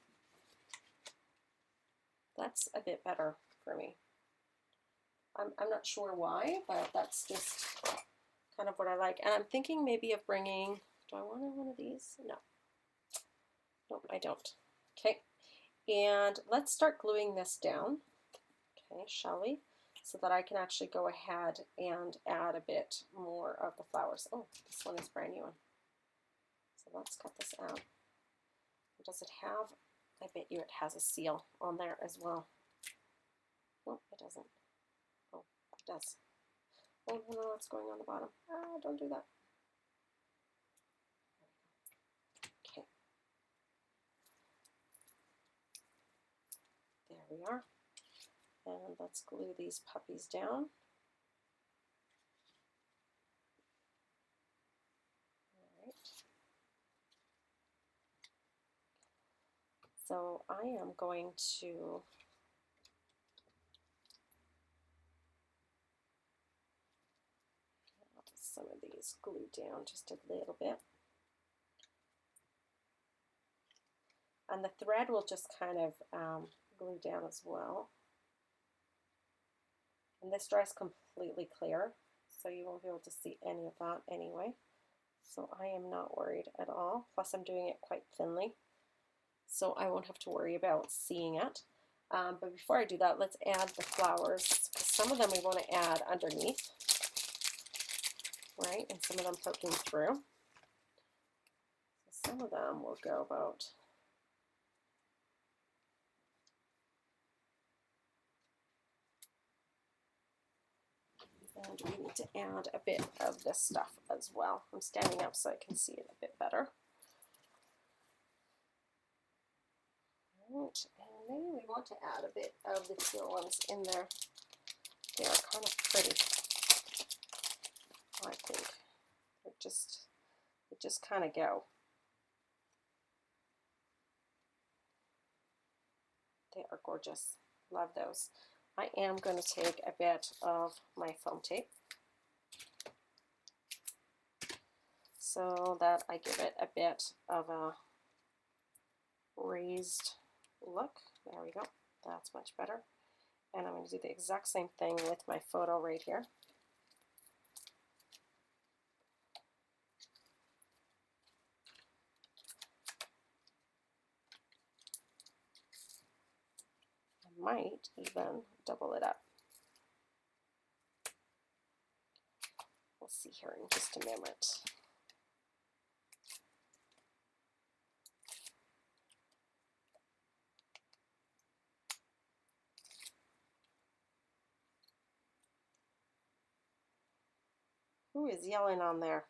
That's a bit better for me. I'm not sure why, but that's just kind of what I like. And I'm thinking maybe of bringing, do I want one of these? No. Nope, I don't. Okay. And let's start gluing this down. Okay, shall we? So that I can actually go ahead and add a bit more of the flowers. Oh, this one is a brand new one. So let's cut this out. Does it have, I bet you it has a seal on there as well. No, it doesn't. Oh, it does. Oh, no, what's going on the bottom? Ah, don't do that. Okay. There we are. And let's glue these puppies down. All right. So I am going to have some of these glue down just a little bit. And the thread will just kind of glue down as well. And this dries completely clear, so you won't be able to see any of that anyway. So I am not worried at all. Plus I'm doing it quite thinly, so I won't have to worry about seeing it. But before I do that, let's add the flowers, because some of them we want to add underneath, right? And some of them poking through. So some of them will go about and we need to add a bit of this stuff as well. I'm standing up so I can see it a bit better. Right, and maybe we want to add a bit of the teal ones in there. They are kind of pretty, I think. They just kind of go. They are gorgeous. Love those. I am going to take a bit of my foam tape so that I give it a bit of a raised look. There we go. That's much better. And I'm going to do the exact same thing with my photo right here. I might even double it up. We'll see here in just a minute. Who is yelling on there?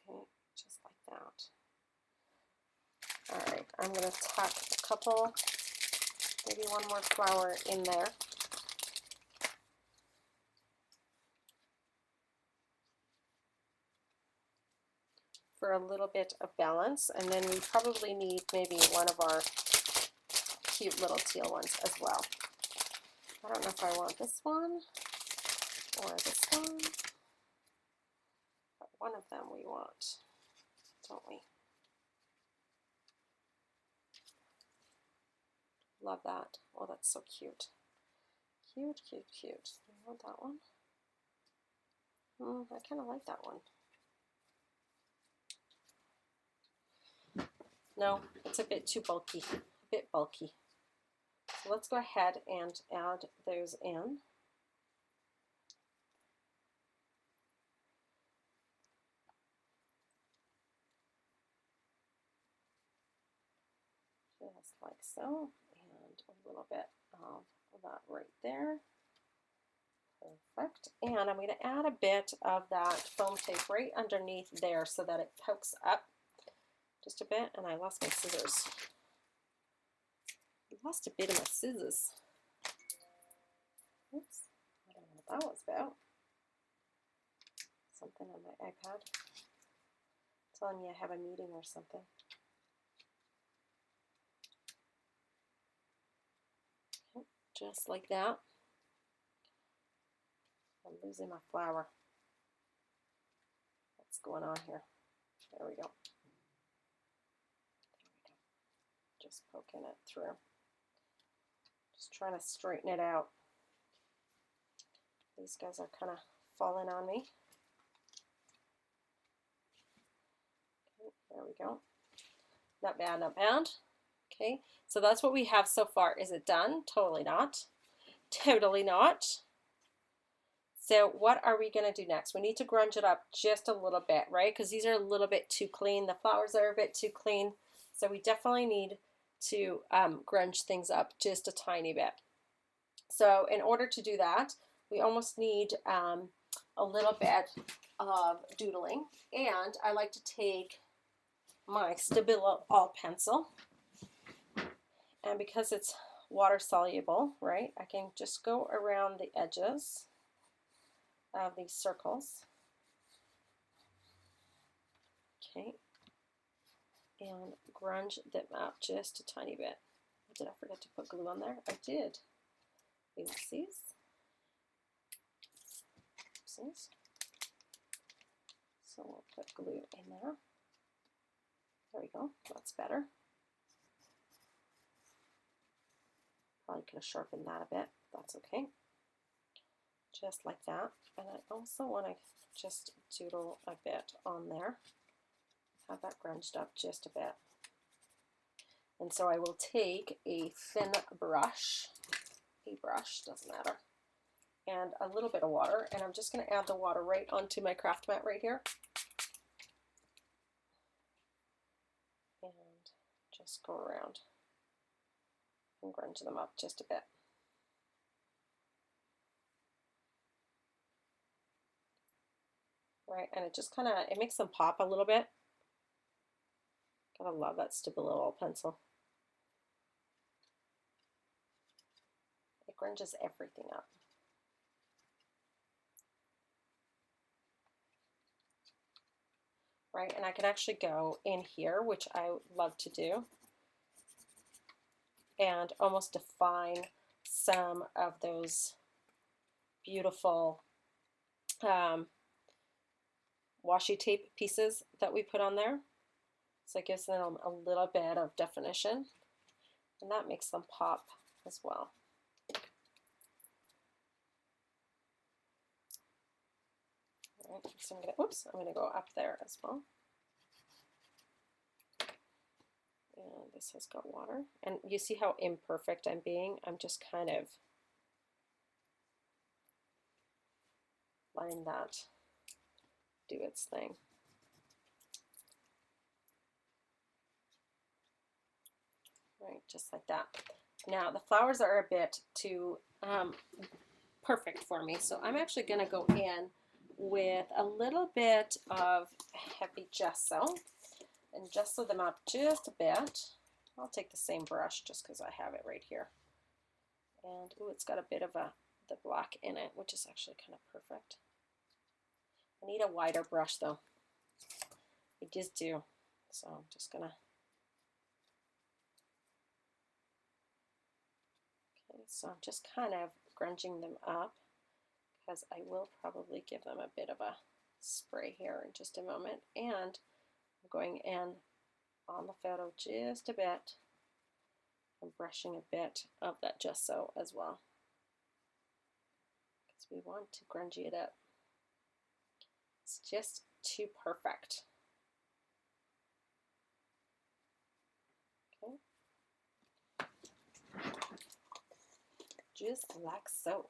Okay, just like that. All right, I'm going to tuck a couple, maybe one more flower in there. For a little bit of balance, and then we probably need maybe one of our cute little teal ones as well. I don't know if I want this one or this one, but one of them we want, don't we? Love that. Oh, that's so cute. Cute, cute, cute. You want that one? I kind of like that one. No, it's a bit too bulky. A bit bulky. So let's go ahead and add those in. Just like so, and a little bit of that right there. Perfect. And I'm going to add a bit of that foam tape right underneath there so that it pokes up just a bit. And I lost my scissors. I lost a bit of my scissors. Oops. I don't know what that was about. Something on my iPad telling me I have a meeting or something. Okay, just like that. I'm losing my flower. What's going on here? There we go. Just poking it through. Just trying to straighten it out. These guys are kind of falling on me. Okay, there we go. Not bad, not bad. Okay, so that's what we have so far. Is it done? Totally not. Totally not. So what are we going to do next? We need to grunge it up just a little bit, right? Because these are a little bit too clean. The flowers are a bit too clean. So we definitely need to grunge things up just a tiny bit. So in order to do that, we almost need a little bit of doodling. And I like to take my Stabilo All pencil. And because it's water soluble, right, I can just go around the edges of these circles. Okay, and grunge them up just a tiny bit. Did I forget to put glue on there? I did. Oopsies. Oopsies. So we'll put glue in there. There we go. That's better. Probably could have sharpened that a bit. That's okay. Just like that. And I also want to just doodle a bit on there. Have that grunged up just a bit. And so I will take a thin brush, doesn't matter, and a little bit of water, and I'm just going to add the water right onto my craft mat right here. And just go around and grunge them up just a bit. Right, and it just kind of, it makes them pop a little bit. Gotta love that Stabilo pencil. It grunges everything up. Right, and I can actually go in here, which I love to do, and almost define some of those beautiful washi tape pieces that we put on there. So it gives them a little bit of definition, and that makes them pop as well. All right, so I'm gonna go up there as well. And this has got water, and you see how imperfect I'm being. I'm just kind of letting that do its thing. Right, just like that. Now the flowers are a bit too perfect for me, so I'm actually going to go in with a little bit of heavy gesso and gesso them up just a bit. I'll take the same brush just because I have it right here. And ooh, it's got a bit of the black in it, which is actually kind of perfect. I need a wider brush though. I just do. So I'm just gonna. Okay, so I'm just kind of grunging them up because I will probably give them a bit of a spray here in just a moment. And I'm going in on the photo just a bit I'm brushing a bit of that gesso as well, because we want to grungy it up. It's just too perfect. Okay. Just like so.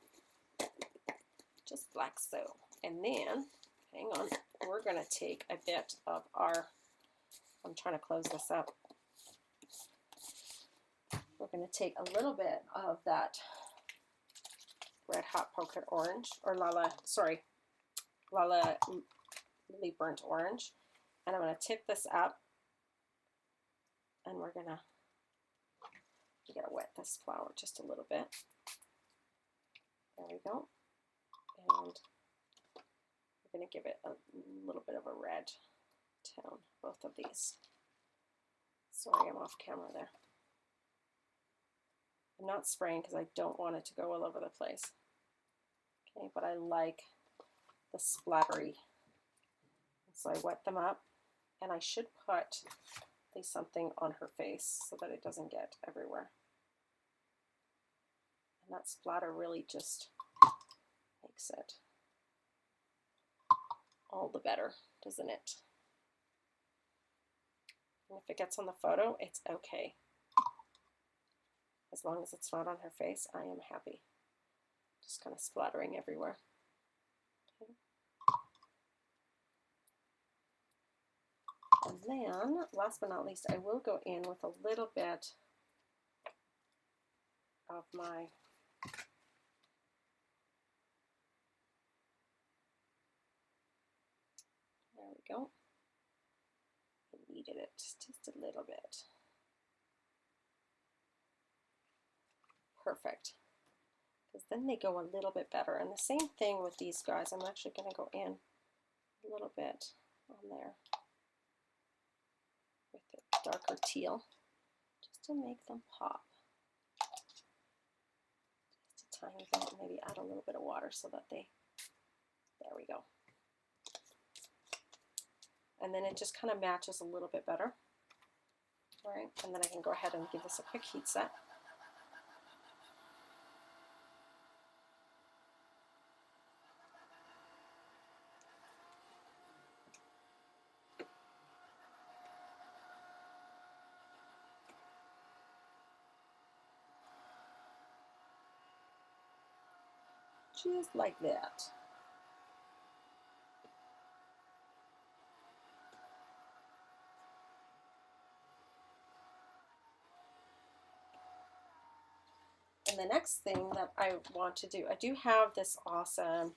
Just like so. And then, hang on, we're going to take a bit of our, I'm trying to close this up. We're going to take a little bit of that Red Hot Pocket Orange, or Lily Burnt Orange, and I'm going to tip this up, and we're going to wet this flower just a little bit. There we go. And we're going to give it a little bit of a red tone, both of these. Sorry, I'm off camera there. I'm not spraying because I don't want it to go all over the place. Okay, but I like the splattery. So I wet them up, and I should put at least something on her face so that it doesn't get everywhere. And that splatter really just makes it all the better, doesn't it? And if it gets on the photo, it's okay. As long as it's not on her face, I am happy. Just kind of splattering everywhere. Okay. And then, last but not least, I will go in with a little bit of my there we go. I needed it just a little bit. Perfect. Because then they go a little bit better. And the same thing with these guys. I'm actually going to go in a little bit on there with the darker teal just to make them pop. Just a tiny bit, maybe add a little bit of water so that they, there we go. And then it just kind of matches a little bit better. All right, and then I can go ahead and give this a quick heat set. Just like that. And the next thing that I want to do, I do have this awesome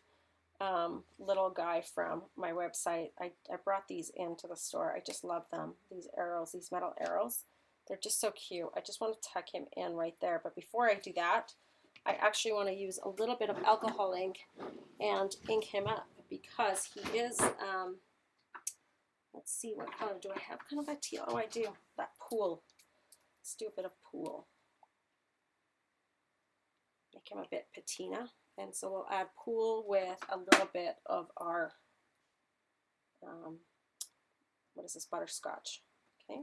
little guy from my website. I brought these into the store. I just love them. These arrows, these metal arrows. They're just so cute. I just want to tuck him in right there. But before I do that, I actually want to use a little bit of alcohol ink and ink him up, because he is, let's see, what color do I have? Kind of a teal. Oh, I do. That pool. Let's do a bit of pool. Make him a bit patina. And so we'll add pool with a little bit of our, what is this, butterscotch. Okay.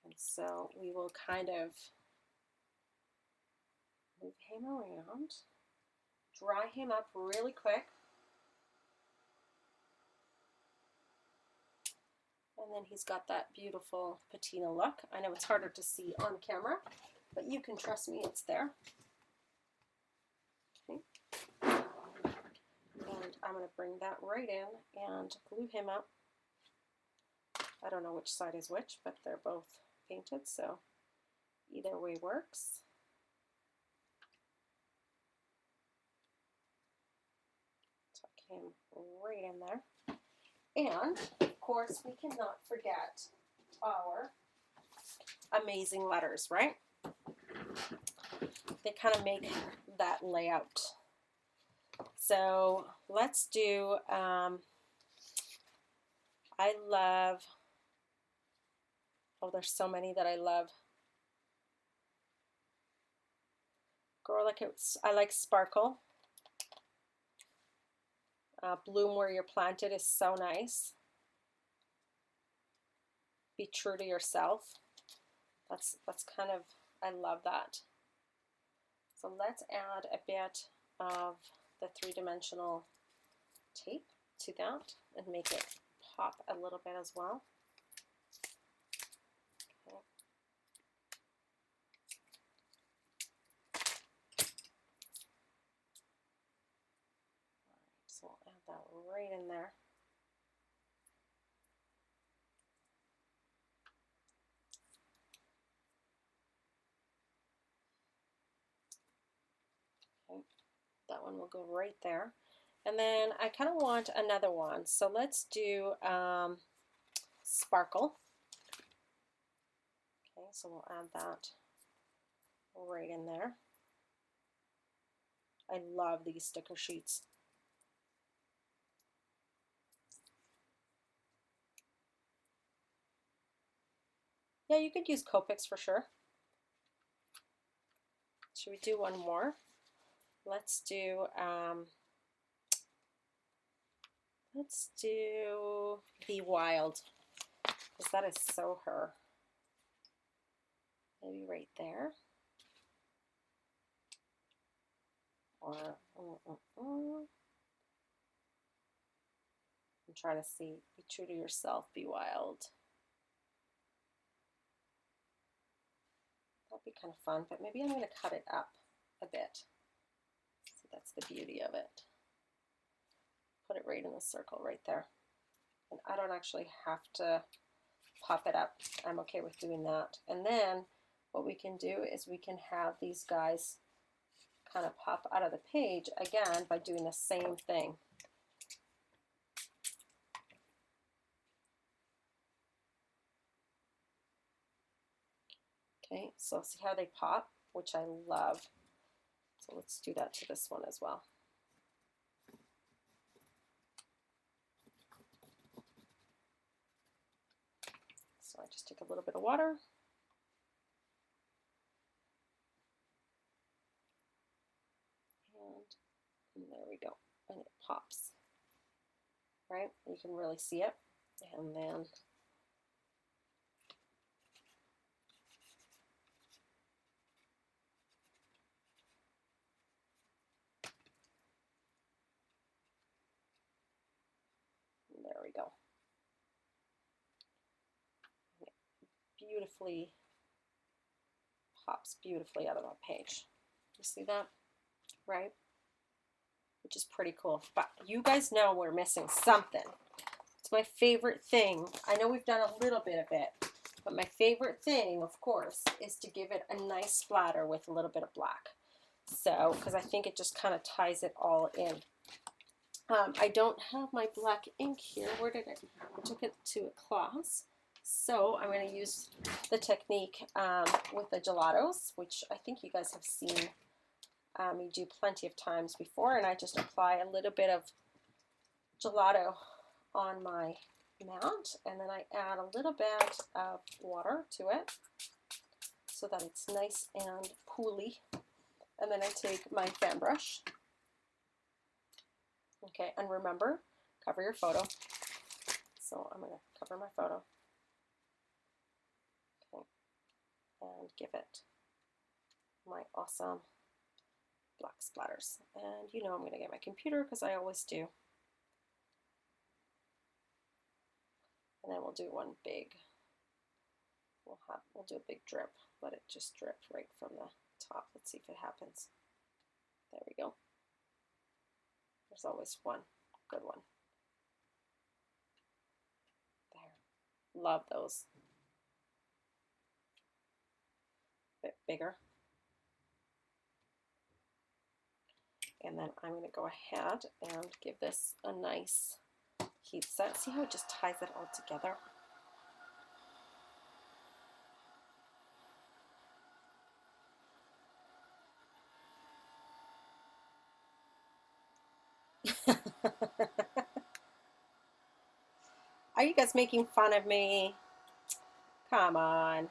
And so we will kind of move him around, dry him up really quick, and then he's got that beautiful patina look. I know it's harder to see on camera, but you can trust me, it's there. Okay. And I'm going to bring that right in and glue him up. I don't know which side is which, but they're both painted, so either way works. Tuck him right in there. And of course, we cannot forget our amazing letters, right? They kind of make that layout. So let's do, I love, oh, there's so many that I love. Grow Like It's, I like Sparkle. Bloom Where You're Planted is so nice. Be True to Yourself. That's kind of, I love that. So let's add a bit of the three-dimensional tape to that and make it pop a little bit as well. Okay. So I'll add that right in there. Okay. That one will go right there. And then I kind of want another one. So let's do sparkle. Okay, so we'll add that right in there. I love these sticker sheets. Yeah, you could use Copics for sure. Should we do one more? Let's do Be Wild, because that is so her. Maybe right there. Or I'm trying to see. Be true to yourself. Be wild. That'd be kind of fun, but maybe I'm going to cut it up a bit. So that's the beauty of it. Put it right in the circle right there. And I don't actually have to pop it up. I'm okay with doing that. And then what we can do is we can have these guys kind of pop out of the page again by doing the same thing. Okay, so see how they pop, which I love. So let's do that to this one as well. So I just take a little bit of water. And there we go. And it pops. Right? You can really see it. And then there we go. It beautifully pops beautifully out of that page. You see that? Right? Which is pretty cool. But you guys know we're missing something. It's my favorite thing. I know we've done a little bit of it, but my favorite thing, of course, is to give it a nice splatter with a little bit of black. So, because I think it just kind of ties it all in. I don't have my black ink here. Where did I took it to a class. So I'm going to use the technique with the gelatos, which I think you guys have seen me do plenty of times before. And I just apply a little bit of gelato on my mat, and then I add a little bit of water to it so that it's nice and pooly. And then I take my fan brush. Okay, and remember, cover your photo. So I'm going to cover my photo. Okay, and give it my awesome black splatters. And you know I'm going to get my computer because I always do. And then we'll do one big, we'll do a big drip. Let it just drip right from the top. Let's see if it happens. There we go. There's always one good one. There. Love those. A bit bigger. And then I'm going to go ahead and give this a nice heat set. See how it just ties it all together? Are you guys making fun of me? Come on.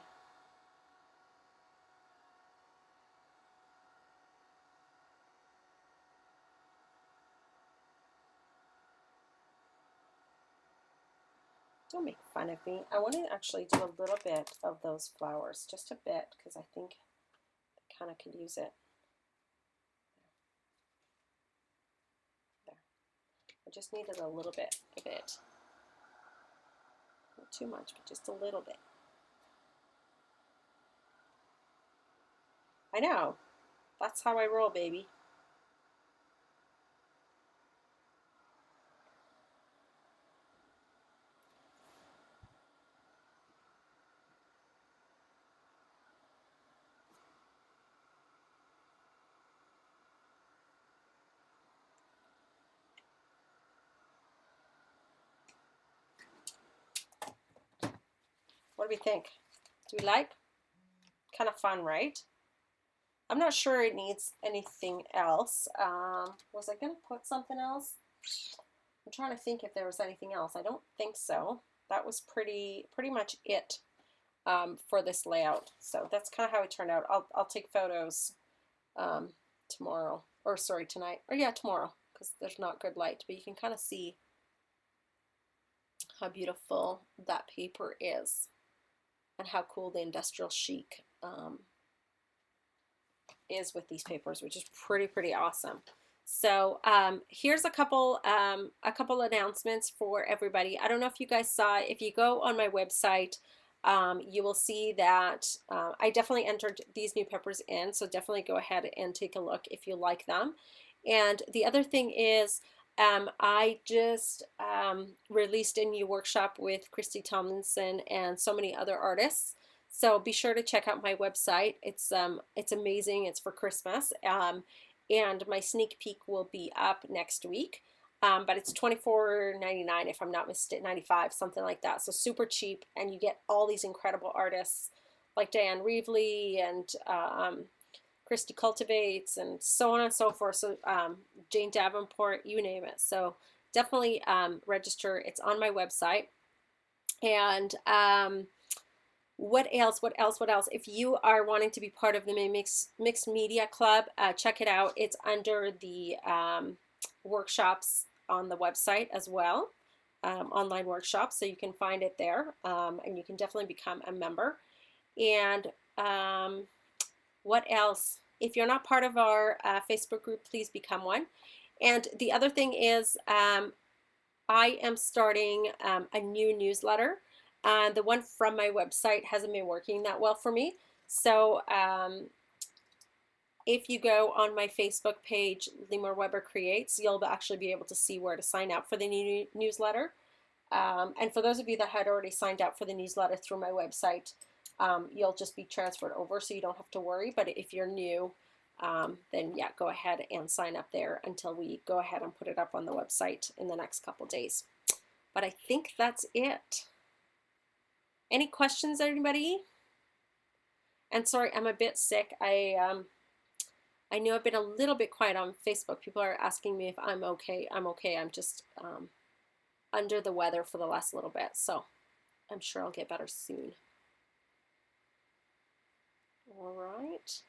Don't make fun of me. I want to actually do a little bit of those flowers, just a bit, because I think I kind of could use it. There. I just needed a little bit of it. Not too much, but just a little bit. I know. That's how I roll, baby. What do we think? Do we like? Kind of fun, right? I'm not sure it needs anything else. Was I going to put something else? I'm trying to think if there was anything else. I don't think so. That was pretty much it for this layout. So that's kind of how it turned out. I'll take photos tomorrow, or sorry, tonight, or yeah, tomorrow, because there's not good light, but you can kind of see how beautiful that paper is and how cool the industrial chic is with these papers, which is pretty awesome. So here's a couple announcements for everybody. I don't know if you guys saw, if you go on my website, you will see that I definitely entered these new peppers in, so definitely go ahead and take a look if you like them. And the other thing is I just released a new workshop with Christy Tomlinson and so many other artists. So be sure to check out my website. It's amazing. It's for Christmas. And my sneak peek will be up next week. But it's $24.99 if I'm not mistaken, 95, something like that. So super cheap, and you get all these incredible artists like Diane Reevely and Christy Cultivates and so on and so forth. So Jane Davenport, you name it. So definitely register. It's on my website. And what else? If you are wanting to be part of the Mixed Media Club, check it out. It's under the workshops on the website as well, online workshops, so you can find it there, and you can definitely become a member. And what else? If you're not part of our Facebook group, please become one. And the other thing is I am starting a new newsletter. The one from my website hasn't been working that well for me. So if you go on my Facebook page, Limor Weber Creates, you'll actually be able to see where to sign up for the new newsletter. And for those of you that had already signed up for the newsletter through my website, you'll just be transferred over, so you don't have to worry. But if you're new, then yeah, go ahead and sign up there until we go ahead and put it up on the website in the next couple days. But I think that's it. Any questions, anybody? And sorry, I'm a bit sick. I know I've been a little bit quiet on Facebook. People are asking me if I'm okay. I'm okay. I'm just under the weather for the last little bit, so I'm sure I'll get better soon. All right.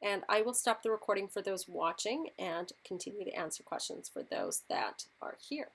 And I will stop the recording for those watching and continue to answer questions for those that are here.